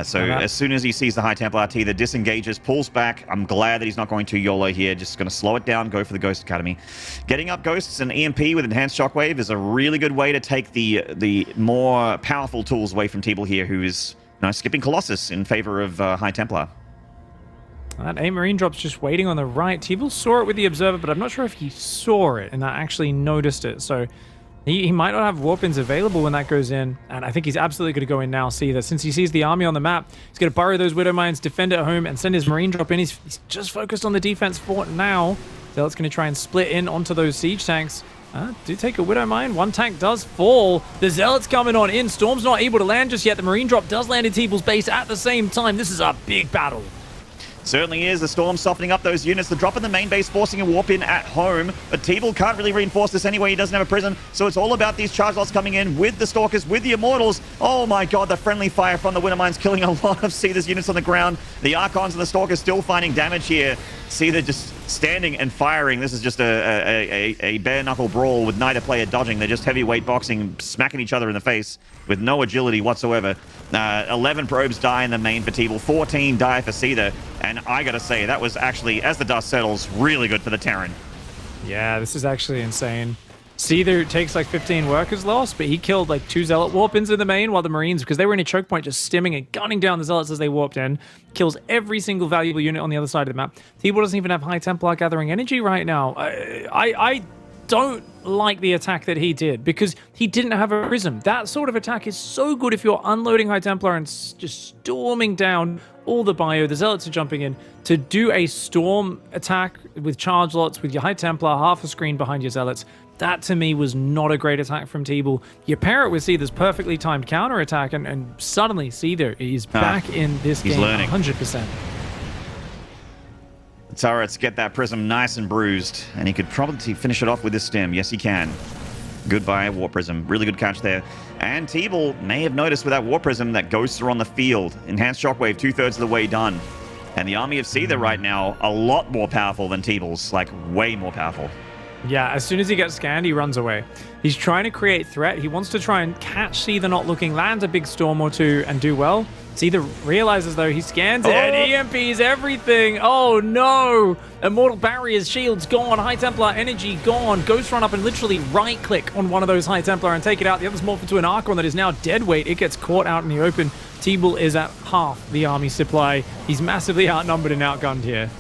So as soon as he sees the High Templar RT, the disengages, pulls back. I'm glad that he's not going to YOLO here. Just going to slow it down, go for the Ghost Academy. Getting up Ghosts and EMP with Enhanced Shockwave is a really good way to take the more powerful tools away from TeebuL here, who is skipping Colossus in favor of High Templar. That 8 Marine drop's just waiting on the right. TeebuL saw it with the Observer, but I'm not sure if he saw it and actually noticed it. So he might not have warp-ins available when that goes in, and I think he's absolutely going to go in now, see that since he sees the army on the map, he's going to burrow those Widow Mines, defend it at home, and send his Marine drop in. He's just focused on the defense fort now. Zealot's going to try and split in onto those siege tanks. Do take a Widow Mine. One tank does fall. The Zealot's coming on in. Storm's not able to land just yet. The Marine drop does land in TeebuL's base at the same time. This is a big battle. Certainly is. The Storm softening up those units. The drop in the main base forcing a warp in at home. But TeebuL can't really reinforce this anyway. He doesn't have a prison. So it's all about these charge lots coming in with the Stalkers, with the Immortals. Oh my god, the friendly fire from the Widow Mines killing a lot of Seither's units on the ground. The Archons and the Stalkers still finding damage here. Seither just standing and firing. This is just a bare-knuckle brawl with neither player dodging. They're just heavyweight boxing, smacking each other in the face with no agility whatsoever. 11 probes die in the main for TeebuL, 14 die for Seither. And I gotta say, that was actually, as the dust settles, really good for the Terran. Yeah, this is actually insane. Seither takes like 15 workers lost, but he killed like 2 Zealot warp-ins in the main, while the Marines, because they were in a choke point, just stimming and gunning down the Zealots as they warped in, kills every single valuable unit on the other side of the map. TeebuL doesn't even have High Templar gathering energy right now. I don't like the attack that he did, because he didn't have a Prism. That sort of attack is so good if you're unloading High Templar and just storming down all the bio. The Zealots are jumping in. To do a storm attack with charge lots, with your High Templar, half a screen behind your Zealots, that to me was not a great attack from TeebuL. You pair it with Seither's perfectly timed counter attack, and suddenly Seither is back in this game learning. 100%. The turrets get that Prism nice and bruised, and he could probably finish it off with this stem. Yes, he can. Goodbye, War Prism. Really good catch there. And TeebuL may have noticed with that War Prism that Ghosts are on the field. Enhanced Shockwave, 2/3 of the way done. And the army of Seither right now, a lot more powerful than TeebuL's. Like, way more powerful. Yeah, as soon as he gets scanned, he runs away. He's trying to create threat. He wants to try and catch Seither not looking, lands a big storm or two, and do well. Seither realizes, though, he scans it, and EMPs everything. Oh, no! Immortal Barriers, shields gone, High Templar energy gone. Ghost run up and literally right-click on one of those High Templar and take it out. The other's morphed into an Archon that is now dead weight. It gets caught out in the open. TeebuL is at half the army supply. He's massively outnumbered and outgunned here.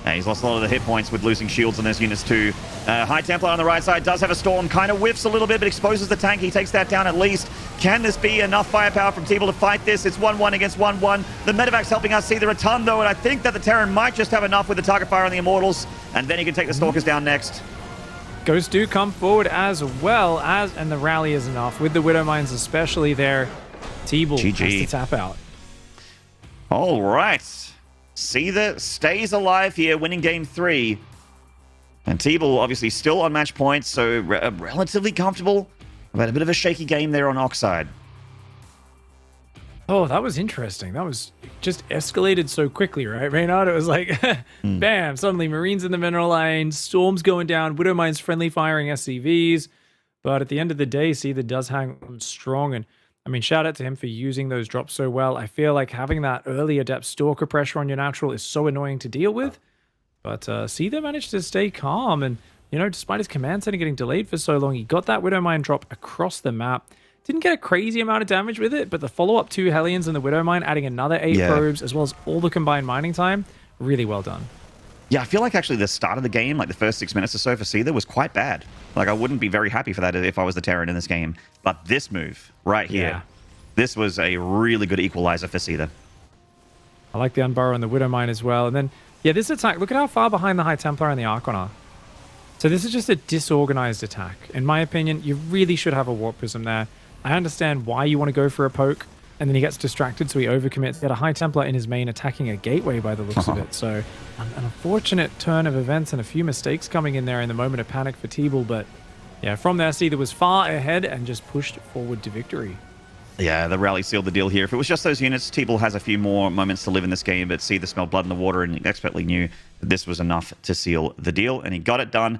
He's lost a lot of the hit points with losing shields on those units too. High Templar on the right side does have a storm, kind of whiffs a little bit, but exposes the tank. He takes that down at least. Can this be enough firepower from TeebuL to fight this? It's 1-1 against 1-1. The medevac's helping us Seither a ton though, and I think that the Terran might just have enough with the target fire on the Immortals, and then he can take the Stalkers down next. Ghosts do come forward as well as, and the rally is enough. With the Widow Mines especially there, TeebuL has to tap out. All right. Seither stays alive here, winning game 3. And TeebuL obviously still on match points, so relatively comfortable. But a bit of a shaky game there on Oxide. Oh, that was interesting. That was just escalated so quickly, right, Maynard? It was like, bam, suddenly Marines in the mineral lane, storms going down, Widow Mines friendly firing SCVs. But at the end of the day, Seither does hang on strong, and I mean, shout out to him for using those drops so well. I feel like having that early Adept Stalker pressure on your natural is so annoying to deal with. But Seither managed to stay calm, and, you know, despite his command center getting delayed for so long, he got that Widow Mine drop across the map. Didn't get a crazy amount of damage with it, but the follow-up 2 Hellions and the Widow Mine, adding another 8 probes, as well as all the combined mining time, really well done. Yeah, I feel like actually the start of the game, like the first 6 minutes or so for Seither, was quite bad. Like, I wouldn't be very happy for that if I was the Terran in this game. But this move right here, this was a really good equalizer for Seither. I like the Unburrow and the Widow Mine as well. And then, yeah, this attack, look at how far behind the High Templar and the Archon are. So this is just a disorganized attack. In my opinion, you really should have a Warp Prism there. I understand why you want to go for a poke, and then he gets distracted, so he overcommits. He had a High Templar in his main attacking a gateway by the looks of it. So an unfortunate turn of events and a few mistakes coming in there in the moment of panic for TeebuL. But yeah, from there, Seither was far ahead and just pushed forward to victory. Yeah, the rally sealed the deal here. If it was just those units, TeebuL has a few more moments to live in this game, but Seither smelled blood in the water and expertly knew that this was enough to seal the deal, and he got it done.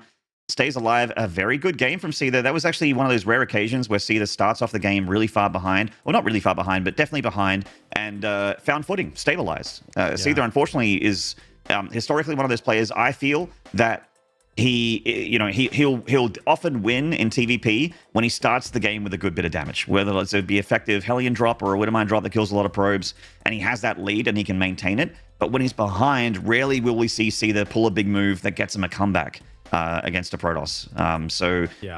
Stays alive. A very good game from Seither. That was actually one of those rare occasions where Seither starts off the game really far behind. Well, not really far behind, but definitely behind, and found footing, stabilized. Seither, unfortunately, is historically one of those players, I feel, that he'll often win in TVP when he starts the game with a good bit of damage, whether it's a be effective Hellion drop or a Widowmine drop that kills a lot of probes, and he has that lead and he can maintain it. But when he's behind, rarely will we see Seither pull a big move that gets him a comeback against a Protoss.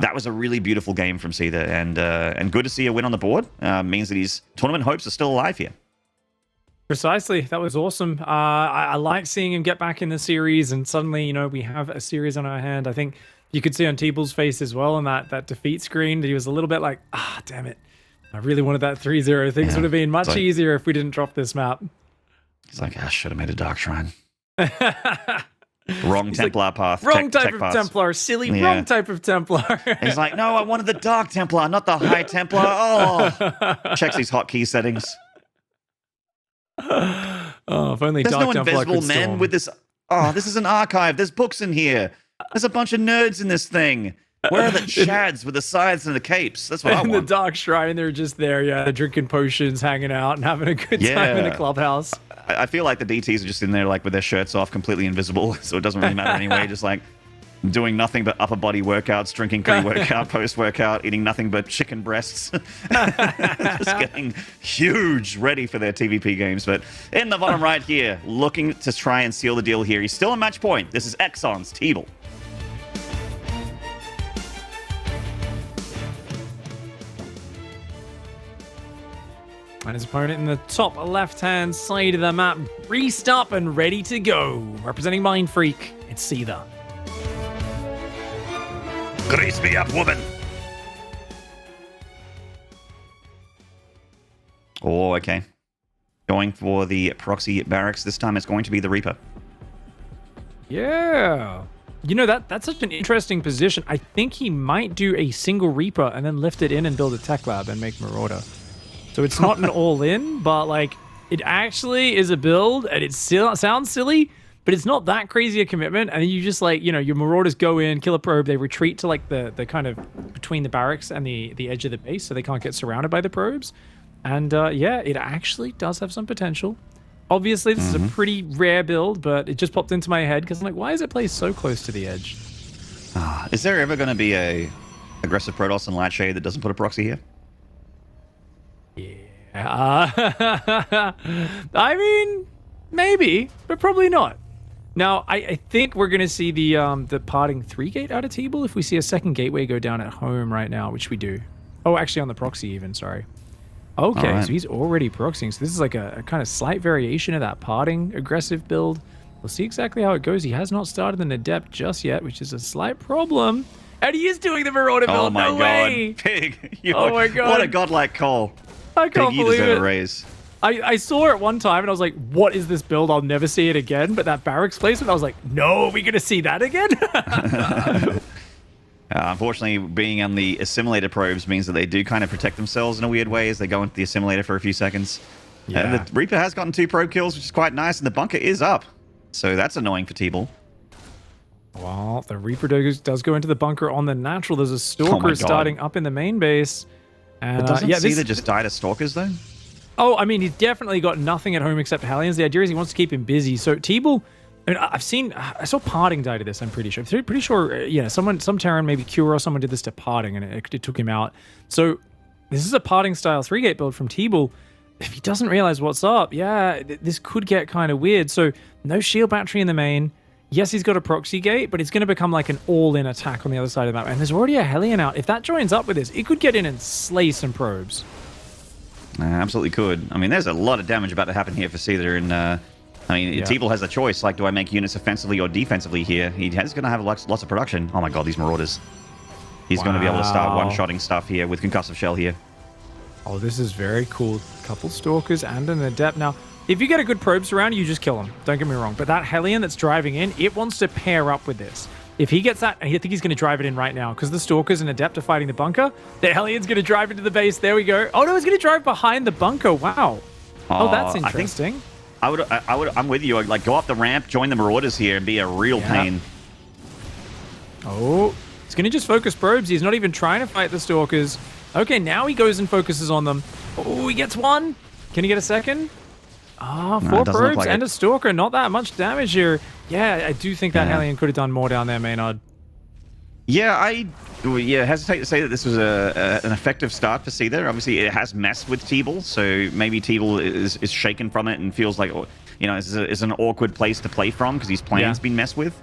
That was a really beautiful game from Seither, and good to see a win on the board. Means that his tournament hopes are still alive here. Precisely. That was awesome. I like seeing him get back in the series, and suddenly, you know, we have a series on our hand. I think you could see on TeebuL's face as well on that defeat screen that he was a little bit like, damn it. I really wanted that 3-0. Things would have been much easier if we didn't drop this map. He's like, I should have made a Dark Shrine. Wrong Templar path. Wrong type of Templar. Silly, wrong type of Templar. He's like, no, I wanted the Dark Templar, not the High Templar. Oh, checks these hotkey settings. Oh, if only There's Dark no Templar invisible could men storm. with this. Oh, this is an archive. There's books in here. There's a bunch of nerds in this thing. Where are the chads with the scythes and the capes? That's what I want. The Dark Shrine, they're just there, they're drinking potions, hanging out, and having a good time in the clubhouse. I feel like the DTs are just in there, like with their shirts off, completely invisible, so it doesn't really matter anyway. Just like, doing nothing but upper body workouts, drinking pre-workout, post-workout, eating nothing but chicken breasts. Just getting huge, ready for their TVP games. But in the bottom right here, looking to try and seal the deal here. He's still a match point. This is Exxon's TeebuL. And his opponent in the top left-hand side of the map, greased up and ready to go. Representing Mind Freak, it's Seither. Grease me up, woman. Oh, okay. Going for the proxy barracks. This time it's going to be the Reaper. Yeah. You know, that's such an interesting position. I think he might do a single Reaper and then lift it in and build a tech lab and make Marauder. So it's not an all-in, but like it actually is a build, and it still sounds silly, but it's not that crazy a commitment. And then you just like, you know, your Marauders go in, kill a probe, they retreat to like the kind of between the barracks and the edge of the base, so they can't get surrounded by the probes. And yeah, it actually does have some potential. Obviously, this is a pretty rare build, but it just popped into my head because I'm like, why is it placed so close to the edge? Is there ever going to be a aggressive Protoss and Light Shade that doesn't put a proxy here? Yeah. I mean, maybe, but probably not. Now, I think we're going to see the parting 3-gate out of TeebuL if we see a second gateway go down at home right now, which we do. Oh, actually on the proxy even, sorry. Okay, right. So he's already proxying. So this is like a kind of slight variation of that parting aggressive build. We'll see exactly how it goes. He has not started an Adept just yet, which is a slight problem. And he is doing the Marauder build. Oh my no god, way. Pig! Oh my god. What a godlike call. I can't Pig, you believe deserve it. a raise. I saw it one time and I was like, what is this build? I'll never see it again. But that barracks placement, I was like, no, are we going to see that again? Unfortunately, being on the assimilator probes means that they do kind of protect themselves in a weird way as they go into the assimilator for a few seconds. Yeah. And the Reaper has gotten 2 probe kills, which is quite nice, and the bunker is up. So that's annoying for TeebuL. Well, the Reaper does go into the bunker on the natural. There's a Stalker starting up in the main base. And, but doesn't Seither just die to Stalkers, though? Oh, I mean, he's definitely got nothing at home except Hellions. The idea is he wants to keep him busy. So TeebuL, I mean, I saw Parting die to this, I'm pretty sure. Pretty sure, yeah, some Terran, maybe Cure or someone did this to Parting, and it took him out. So this is a Parting style 3-gate build from TeebuL. If he doesn't realize what's up, yeah, this could get kind of weird. So no shield battery in the main. Yes, he's got a proxy gate, but it's going to become like an all-in attack on the other side of the map. And there's already a Hellion out. If that joins up with this, it could get in and slay some probes. Absolutely could. I mean, there's a lot of damage about to happen here for Seither. And I mean, TeebuL has a choice. Like, do I make units offensively or defensively here? He's going to have lots of production. Oh my god, these Marauders. He's going to be able to start one-shotting stuff here with Concussive Shell here. Oh, this is very cool. Couple Stalkers and an Adept. Now, if you get a good probes around, you just kill them. Don't get me wrong. But that Hellion that's driving in, it wants to pair up with this. If he gets that, I think he's going to drive it in right now because the Stalkers and Adept are fighting the bunker. The Hellion's going to drive into the base. There we go. Oh, no, he's going to drive behind the bunker. Wow. Oh, that's interesting. I'm with you. I'd like go up the ramp, join the Marauders here, and be a real pain. Oh, he's going to just focus probes. He's not even trying to fight the Stalkers. Okay, now he goes and focuses on them. Oh, he gets one. Can he get a second? Ah, 4 probes like and a Stalker. Not that much damage here. Yeah, I do think that Hellion could have done more down there, Maynard. Yeah, I hesitate to say that this was an effective start for Seither. Obviously, it has messed with TeebuL, so maybe TeebuL is shaken from it and feels like, you know, it's an awkward place to play from because his plan's been messed with.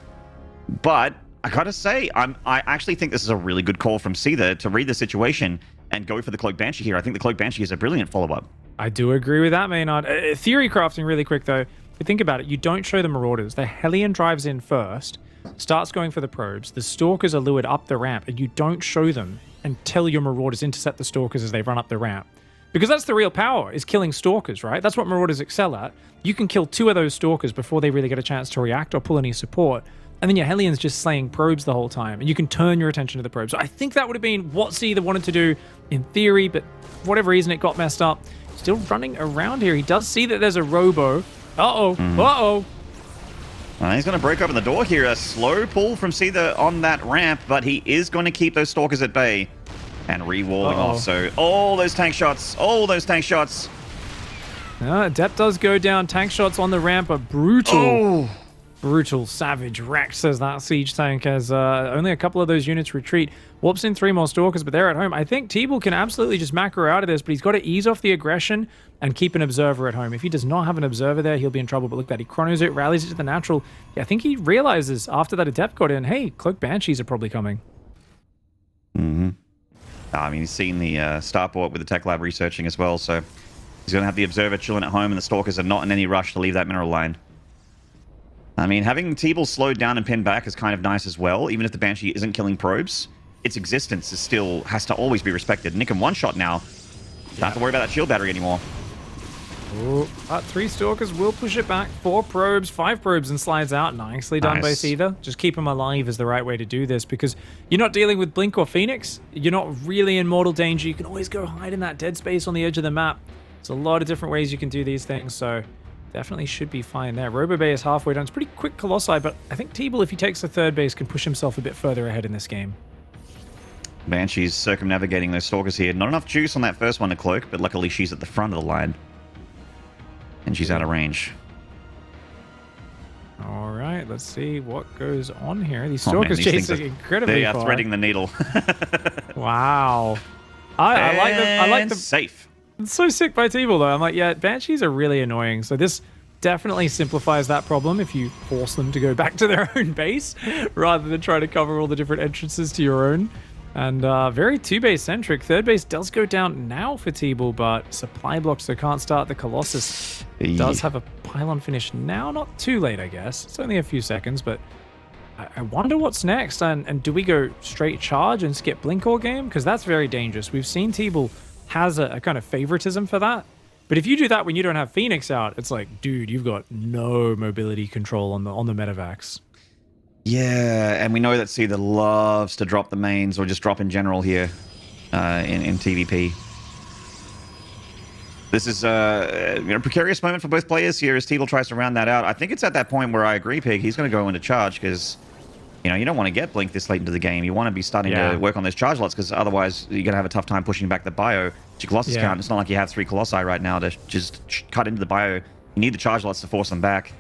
But I gotta say, I actually think this is a really good call from Seither to read the situation and go for the Cloak Banshee here. I think the Cloak Banshee is a brilliant follow-up. I do agree with that, Maynard. Theory crafting really quick, though. But think about it. You don't show the Marauders. The Hellion drives in first, starts going for the probes. The Stalkers are lured up the ramp, and you don't show them until your Marauders intercept the Stalkers as they run up the ramp. Because that's the real power, is killing Stalkers, right? That's what Marauders excel at. You can kill 2 of those Stalkers before they really get a chance to react or pull any support. And then your Hellion's just slaying probes the whole time, and you can turn your attention to the probes. So I think that would have been what Seither wanted to do in theory, but for whatever reason, it got messed up. Still running around here. He does see that there's a Robo. Uh-oh. Uh-oh. He's going to break open the door here. A slow pull from Seither on that ramp, but he is going to keep those Stalkers at bay and re-walling off. So all those tank shots. Adept does go down. Tank shots on the ramp are brutal. Brutal, savage, wrecked, says that siege tank, as only a couple of those units retreat. Warps in 3 more Stalkers, but they're at home. I think TeebuL can absolutely just macro out of this, but he's got to ease off the aggression and keep an Observer at home. If he does not have an Observer there, he'll be in trouble. But look at that, he chronos it, rallies it to the natural. Yeah, I think he realizes after that Adept got in, hey, Cloak Banshees are probably coming. Mm-hmm. I mean, he's seen the starport with the tech lab researching as well, so he's going to have the Observer chilling at home, and the Stalkers are not in any rush to leave that mineral line. I mean, having TeebuL slowed down and pinned back is kind of nice as well. Even if the Banshee isn't killing probes, its existence is still has to always be respected. Nick can one-shot now. Don't have to worry about that shield battery anymore. Ooh, 3 Stalkers will push it back. 4 probes, 5 probes, and slides out. Nicely done by Seither. Just keep him alive is the right way to do this, because you're not dealing with Blink or Phoenix. You're not really in mortal danger. You can always go hide in that dead space on the edge of the map. There's a lot of different ways you can do these things, so definitely should be fine there. Robobay is halfway done. It's pretty quick Colossi, but I think TeebuL, if he takes the 3rd base, can push himself a bit further ahead in this game. Banshee's circumnavigating those Stalkers here. Not enough juice on that first one to cloak, but luckily she's at the front of the line. And she's out of range. All right, let's see what goes on here. These Stalkers chasing incredibly far. They are threading the needle. Wow. I like the safe. It's so sick by TeebuL, though. I'm like, yeah, Banshees are really annoying. So this definitely simplifies that problem if you force them to go back to their own base rather than try to cover all the different entrances to your own. And very 2-base centric. 3rd base does go down now for TeebuL, but supply blocks, so can't start. The Colossus does have a pylon finish now. Not too late, I guess. It's only a few seconds, but I wonder what's next. And do we go straight charge and skip Blink all game? Because that's very dangerous. We've seen TeebuL has a kind of favoritism for that. But if you do that when you don't have Phoenix out, it's like, dude, you've got no mobility control on the Medivacs. Yeah, and we know that Seither loves to drop the mains or just drop in general here in TVP. This is a precarious moment for both players here as TeebuL tries to round that out. I think it's at that point where I agree, Pig. He's going to go into charge because you don't want to get Blink this late into the game. You want to be starting to work on those charge lots because otherwise you're going to have a tough time pushing back the bio. To Colossus count, it's not like you have 3 Colossi right now to just cut into the bio. You need the charge lots to force them back.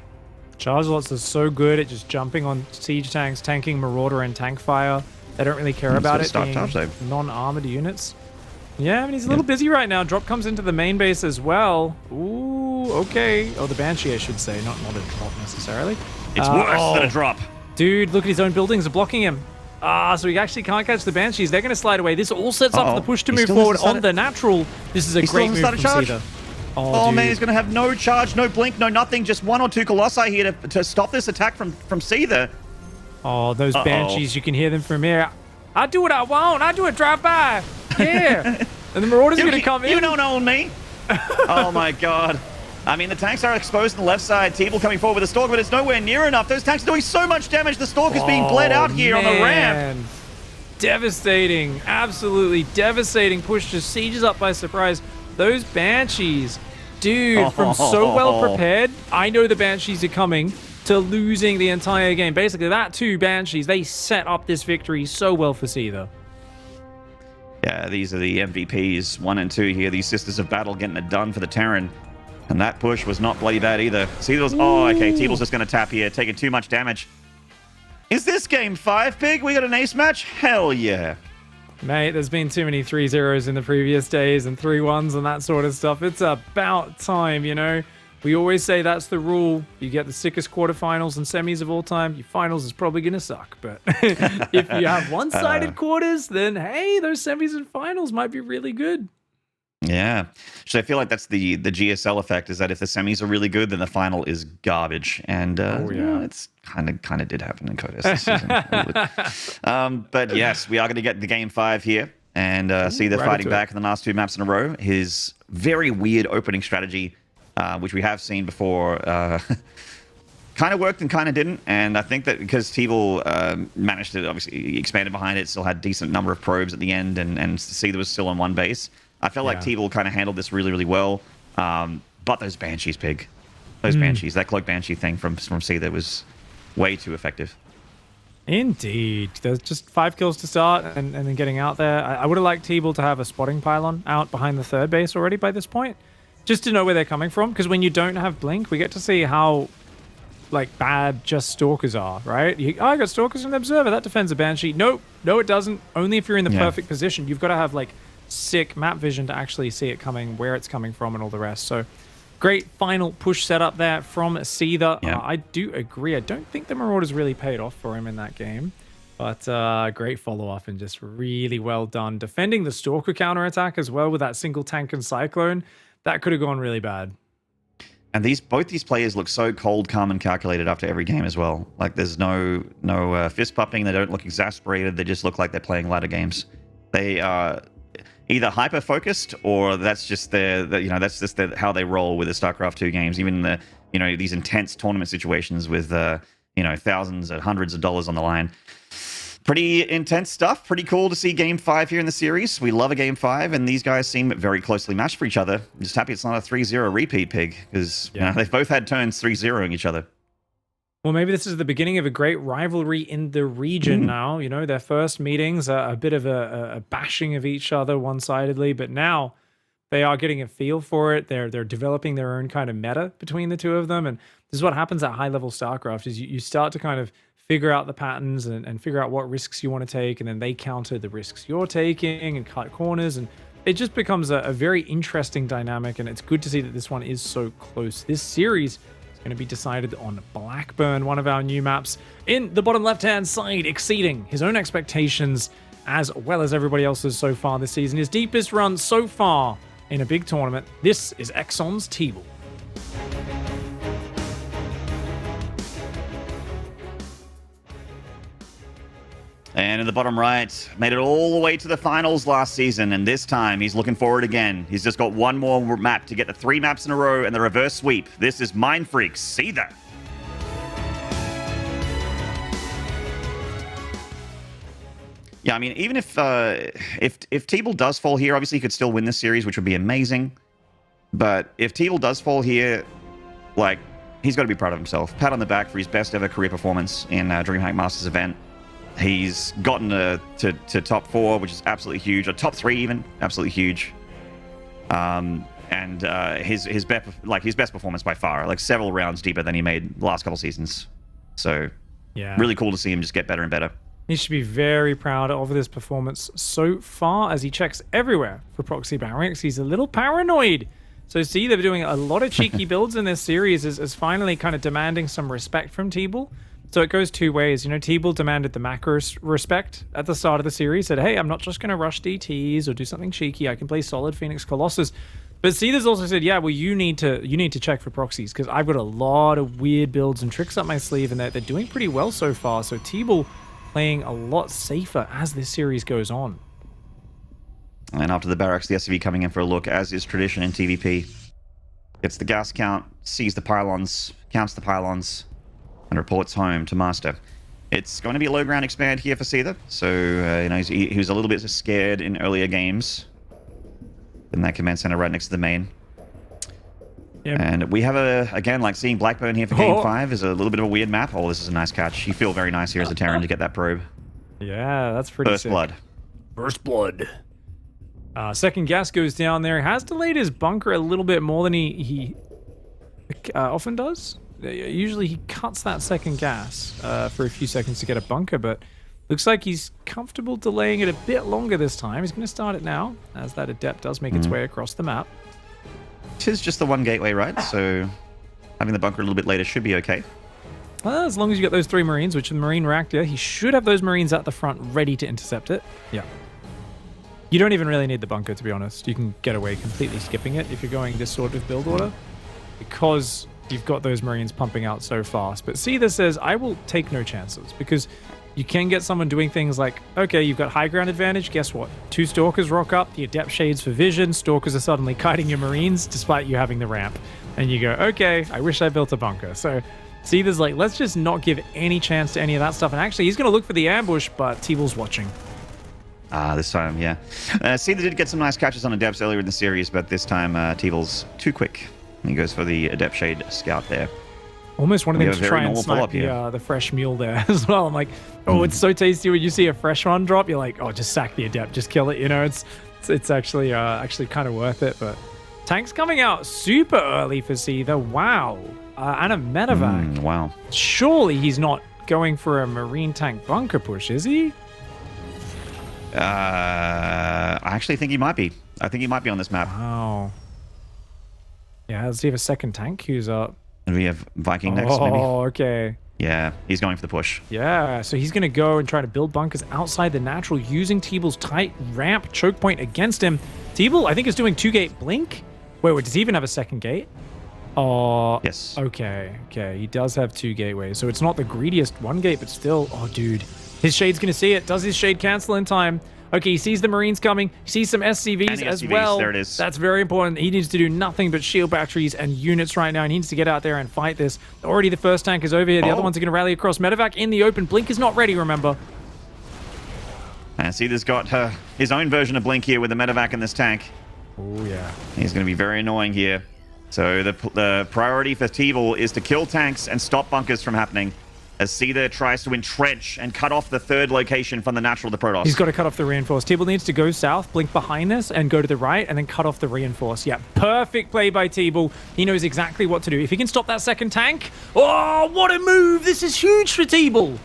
Charge lots are so good at just jumping on siege tanks, tanking Marauder and tank fire. They don't really care about it being non-armored units. Yeah, I mean, he's a little busy right now. Drop comes into the main base as well. Ooh, okay. Oh, the Banshee, I should say, not a drop necessarily. It's worse than a drop. Dude, look at his own buildings are blocking him. So he actually can't catch the Banshees. They're going to slide away. This all sets up for the push to move forward on the natural. This is a great move from Seither. Oh man, he's going to have no charge, no blink, no nothing. Just 1 or 2 Colossi here to stop this attack from Seither. Oh, those Banshees, you can hear them from here. I do what I want. I do a drive-by. Yeah. And the Marauder's going to come in. You don't own me. Oh my god. I mean, the tanks are exposed on the left side. TeebuL coming forward with a Stalker, but it's nowhere near enough. Those tanks are doing so much damage. The Stalker's being bled out here on the ramp. Devastating. Absolutely devastating push. Just sieges up by surprise. Those Banshees, dude, from so well prepared, I know the Banshees are coming, to losing the entire game. Basically, that 2 Banshees, they set up this victory so well for Seither. Yeah, these are the MVPs, 1 and 2 here. These Sisters of Battle getting it done for the Terran. And that push was not bloody bad either. Seither's, okay, TeebuL's just going to tap here, taking too much damage. Is this game 5, Pig? We got an ace match? Hell yeah. Mate, there's been too many 3-0s in the previous days and 3-1s and that sort of stuff. It's about time, We always say that's the rule. You get the sickest quarterfinals and semis of all time. Your finals is probably going to suck. But if you have one-sided quarters, then hey, those semis and finals might be really good. Yeah. So I feel like that's the GSL effect, is that if the semis are really good, then the final is garbage. And it's kind of did happen in Codes this season. But yes, we are going to get the game 5 here. And Seither fighting back in the last 2 maps in a row. His very weird opening strategy, which we have seen before, kind of worked and kind of didn't. And I think that because TeebuL managed to obviously expand behind it, still had a decent number of probes at the end, and Seither was still on 1 base. I felt like TeebuL kind of handled this really, really well. But those Banshees, Pig. Those Banshees, that Cloak Banshee thing from Seither was way too effective. Indeed. There's just 5 kills to start and then getting out there. I would have liked TeebuL to have a spotting pylon out behind the 3rd base already by this point, just to know where they're coming from. Because when you don't have Blink, we get to see how like bad just Stalkers are, right? I got Stalkers from the Observer. That defends a Banshee. Nope. No, it doesn't. Only if you're in the perfect position. You've got to have like sick map vision to actually see it coming, where it's coming from, and all the rest. So great final push setup there from Seither. I do agree. I don't think the Marauders really paid off for him in that game. But great follow-up and just really well done. Defending the Stalker counterattack as well with that single tank and Cyclone. That could have gone really bad. And both these players look so cold, calm, and calculated after every game as well. Like there's no fist pumping. They don't look exasperated. They just look like they're playing ladder games. They are either hyper focused or that's just how they roll with the StarCraft 2 games. Even these intense tournament situations with thousands and hundreds of dollars on the line. Pretty intense stuff. Pretty cool to see Game 5 here in the series. We love a Game 5, and these guys seem very closely matched for each other. I'm just happy it's not a 3-0 repeat, Pig, because they've both had turns 3-0ing each other. Well, maybe this is the beginning of a great rivalry in the region now. Their first meetings are a bit of a bashing of each other one-sidedly, but now they are getting a feel for it. They're developing their own kind of meta between the two of them, and this is what happens at high-level StarCraft, is you start to kind of figure out the patterns and figure out what risks you want to take, and then they counter the risks you're taking and cut corners, and it just becomes a very interesting dynamic, and it's good to see that this one is so close. This series is going to be decided on Blackburn, one of our new maps, in the bottom left-hand side, exceeding his own expectations as well as everybody else's so far this season. His deepest run so far in a big tournament. This is Exxon's TeebuL. And in the bottom right, made it all the way to the finals last season, and this time he's looking forward again. He's just got one more map to get the 3 maps in a row and the reverse sweep. This is Mind Freak's Seither. Yeah, I mean, even if TeebuL does fall here, obviously he could still win this series, which would be amazing. But if TeebuL does fall here, like, he's got to be proud of himself. Pat on the back for his best ever career performance in Dreamhack Masters event. He's gotten to top 4, which is absolutely huge, or top 3 even, absolutely huge. And his best performance by far, like several rounds deeper than he made the last couple seasons. So yeah, really cool to see him just get better and better. He should be very proud of this performance so far, as he checks everywhere for proxy barracks. He's a little paranoid. So see, they're doing a lot of cheeky builds in this series, is finally kind of demanding some respect from TeebuL. So it goes two ways. TeebuL demanded the macro respect at the start of the series. Said, hey, I'm not just going to rush DTs or do something cheeky. I can play solid Phoenix Colossus. But Seither's also said, yeah, well, you need to check for proxies, because I've got a lot of weird builds and tricks up my sleeve, and they're doing pretty well so far. So TeebuL playing a lot safer as this series goes on. And after the barracks, the SCV coming in for a look, as is tradition in TVP. Gets the gas count, sees the pylons, counts the pylons, and reports home to Master. It's going to be a low ground expand here for Seither, so he was a little bit scared in earlier games. In that command center right next to the main. Yep. And we have again, like seeing Blackburn here for Game 5 is a little bit of a weird map. Oh, this is a nice catch. You feel very nice here as a Terran to get that probe. Yeah, that's pretty First sick. blood. First blood. Second gas goes down there. Has delayed his bunker a little bit more than he often does. Usually he cuts that second gas for a few seconds to get a bunker, but looks like he's comfortable delaying it a bit longer this time. He's going to start it now, as that Adept does make its way across the map. Tis just the one gateway, right? So having the bunker a little bit later should be okay. Well, as long as you get those 3 Marines, which are the Marine Reactor, he should have those Marines at the front ready to intercept it. Yeah. You don't even really need the bunker, to be honest. You can get away completely skipping it if you're going this sort of build order, because you've got those Marines pumping out so fast. But Seither says, I will take no chances, because you can get someone doing things like, okay, you've got high ground advantage. Guess what? 2 Stalkers rock up, the Adept shades for vision. Stalkers are suddenly kiting your Marines despite you having the ramp. And you go, okay, I wish I built a bunker. So Seither's like, let's just not give any chance to any of that stuff. And actually, he's going to look for the ambush, but TeebuL's watching. This time, yeah. Seither did get some nice catches on Adepts earlier in the series, but this time TeebuL's too quick. He goes for the Adept Shade Scout there. Almost wanted him to try and snipe the fresh mule there as well. I'm like, oh, it's so tasty when you see a fresh one drop. You're like, oh, just sack the Adept, just kill it. It's actually kind of worth it. But tanks coming out super early for Seither. Wow. and a medevac. Wow. Surely he's not going for a marine tank bunker push, is he? I actually think he might be. I think he might be on this map. Wow. Yeah, does he have a second tank queues up? And we have Viking next, maybe? Oh, okay. Yeah, he's going for the push. Yeah, so he's going to go and try to build bunkers outside the natural using TeebuL's tight ramp choke point against him. TeebuL, I think, is doing 2-gate blink. Wait, does he even have a second gate? Oh, yes. Okay, he does have 2 gateways. So it's not the greediest 1 gate, but still. Oh, dude. His Shade's going to see it. Does his Shade cancel in time? Okay, he sees the Marines coming. He sees some SCVs as well. There it is. That's very important. He needs to do nothing but shield batteries and units right now. He needs to get out there and fight this. Already the first tank is over here. The other ones are going to rally across. Medevac in the open. Blink is not ready, remember. And Seither's got his own version of Blink here with the Medevac in this tank. Oh, yeah. He's going to be very annoying here. So the priority for TeebuL is to kill tanks and stop bunkers from happening, as Seither tries to entrench and cut off the third location from the natural to Protoss. He's got to cut off the reinforce. TeebuL needs to go south, blink behind this, and go to the right, and then cut off the reinforce. Yeah, perfect play by TeebuL. He knows exactly what to do. If he can stop that second tank, oh, what a move! This is huge for TeebuL.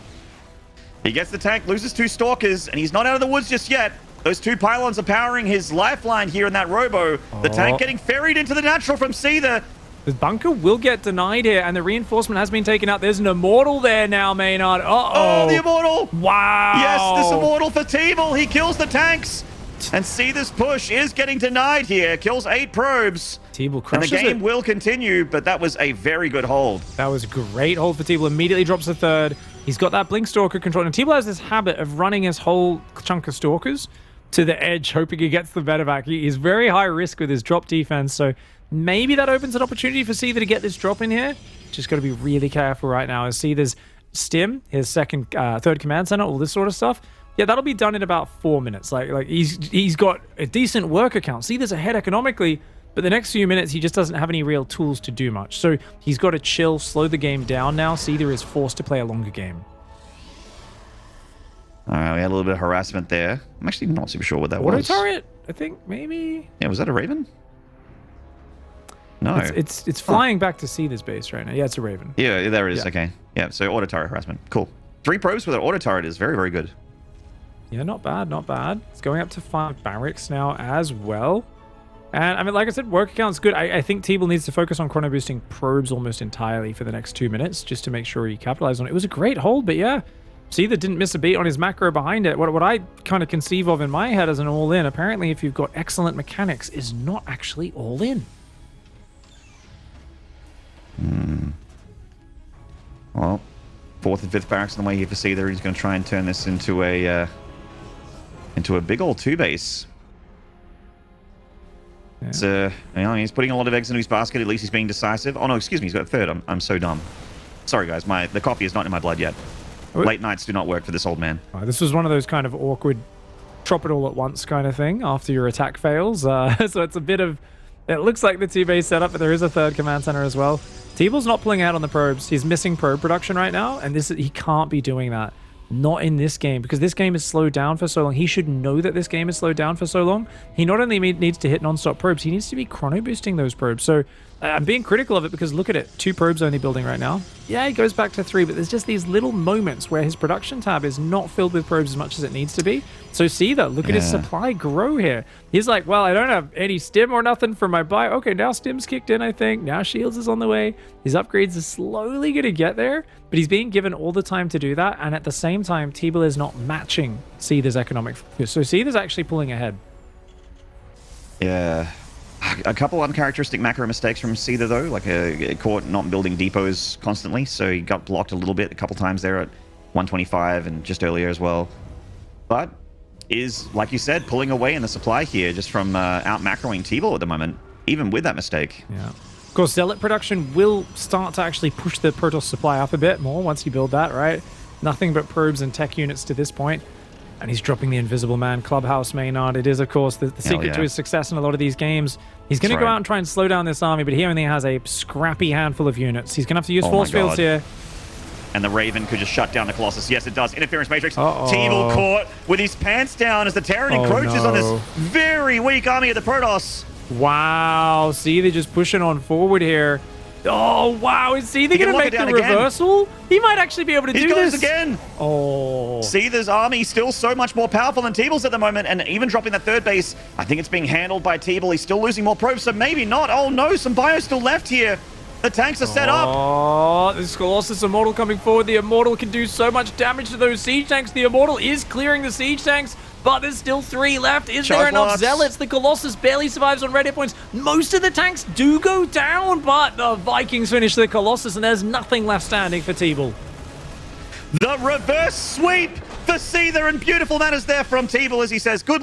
He gets the tank, loses 2 stalkers, and he's not out of the woods just yet. Those 2 pylons are powering his lifeline here in that robo. The tank getting ferried into the natural from Seither. The bunker will get denied here, and the reinforcement has been taken out. There's an Immortal there now, Maynard. Oh, the Immortal! Wow! Yes, this Immortal for TeebuL. He kills the tanks. And Seither's push is getting denied here. Kills 8 probes. TeebuL crushes it. And the game will continue, but that was a very good hold. That was a great hold for TeebuL. Immediately drops the third. He's got that Blink Stalker control. And TeebuL has this habit of running his whole chunk of Stalkers to the edge, hoping he gets the medevac. He's very high risk with his drop defense, so maybe that opens an opportunity for Seither to get this drop in here. Just got to be really careful right now. As Seither's stim, his third command center, all this sort of stuff. Yeah, that'll be done in about 4 minutes. Like he's got a decent work account. Seither's ahead economically, but the next few minutes he just doesn't have any real tools to do much. So he's got to chill, slow the game down now. Seither is forced to play a longer game. All right, we had a little bit of harassment there. I'm actually not super sure what that was. Auto turret, I think, maybe. Yeah, was that a Raven? No. It's flying back to Seither's base right now. Yeah, it's a Raven. Yeah, there it is. Yeah. Okay. Yeah, so auto turret harassment. Cool. 3 probes with an auto turret is very, very good. Yeah, not bad, not bad. It's going up to 5 barracks now as well. And I mean, like I said, work account's good. I think TeebuL needs to focus on chrono boosting probes almost entirely for the next 2 minutes just to make sure he capitalized on it. It was a great hold, but yeah. Seither didn't miss a beat on his macro behind it. What I kind of conceive of in my head as an all-in, apparently if you've got excellent mechanics, is not actually all-in. Well, 4th and 5th barracks on the way here for Seither. He's going to try and turn this into a big old 2 base. Yeah. It's, you know, he's putting a lot of eggs into his basket. At least he's being decisive. Oh no, excuse me, he's got a 3rd. I'm so dumb. Sorry guys, the coffee is not in my blood yet. Late nights do not work for this old man. This was one of those kind of awkward drop it all at once kind of thing after your attack fails. So it's a bit of... It looks like the 2-base setup, but there is a 3rd command center as well. TeebuL's not pulling out on the probes. He's missing probe production right now, and he can't be doing that. Not in this game, because this game is slowed down for so long. He should know that this game is slowed down for so long. He not only needs to hit non-stop probes, he needs to be chrono boosting those probes. So I'm being critical of it because look at it. 2 probes only building right now. Yeah, he goes back to 3, but there's just these little moments where his production tab is not filled with probes as much as it needs to be. So Seither, look at his supply grow here. He's like, well, I don't have any stim or nothing for my buy. Okay, now stim's kicked in, I think. Now shields is on the way. His upgrades are slowly going to get there, but he's being given all the time to do that. And at the same time, TeebuL is not matching Seither's economic focus. So Seither's actually pulling ahead. Yeah. A couple uncharacteristic macro mistakes from Seither, though, like caught not building depots constantly, so he got blocked a little bit a couple times there at 125 and just earlier as well. But is, like you said, pulling away in the supply here just from out macroing TeebuL at the moment, even with that mistake. Yeah. Of course, Zealot production will start to actually push the Protoss supply up a bit more once you build that, right? Nothing but probes and tech units to this point. And he's dropping the Invisible Man Clubhouse Maynard. It is, of course, the secret to his success in a lot of these games. He's going to go out and try and slow down this army, but he only has a scrappy handful of units. He's going to have to use force fields here. And the Raven could just shut down the Colossus. Yes, it does. Interference Matrix. TeebuL caught with his pants down as the Terran encroaches on this very weak army of the Protoss. Wow. See, they're just pushing on forward here. Oh, wow. Is Seither He can going to lock make it the down again. reversal? He might actually be able to He do goes this. again. Oh. Seither's army still so much more powerful than TeebuL's at the moment, and even dropping that third base, I think it's being handled by TeebuL. He's still losing more probes, so maybe not. Oh no, some bio still left here. The tanks are set up. Oh, this Colossus Immortal coming forward. The Immortal can do so much damage to those siege tanks. The Immortal is clearing the siege tanks, but there's still 3 left. Is there enough Blocks. Zealots? The Colossus barely survives on red hit points. Most of the tanks do go down, but the Vikings finish the Colossus, and there's nothing left standing for TeebuL. The reverse sweep for Seither, and beautiful manners there from TeebuL as he says, good luck.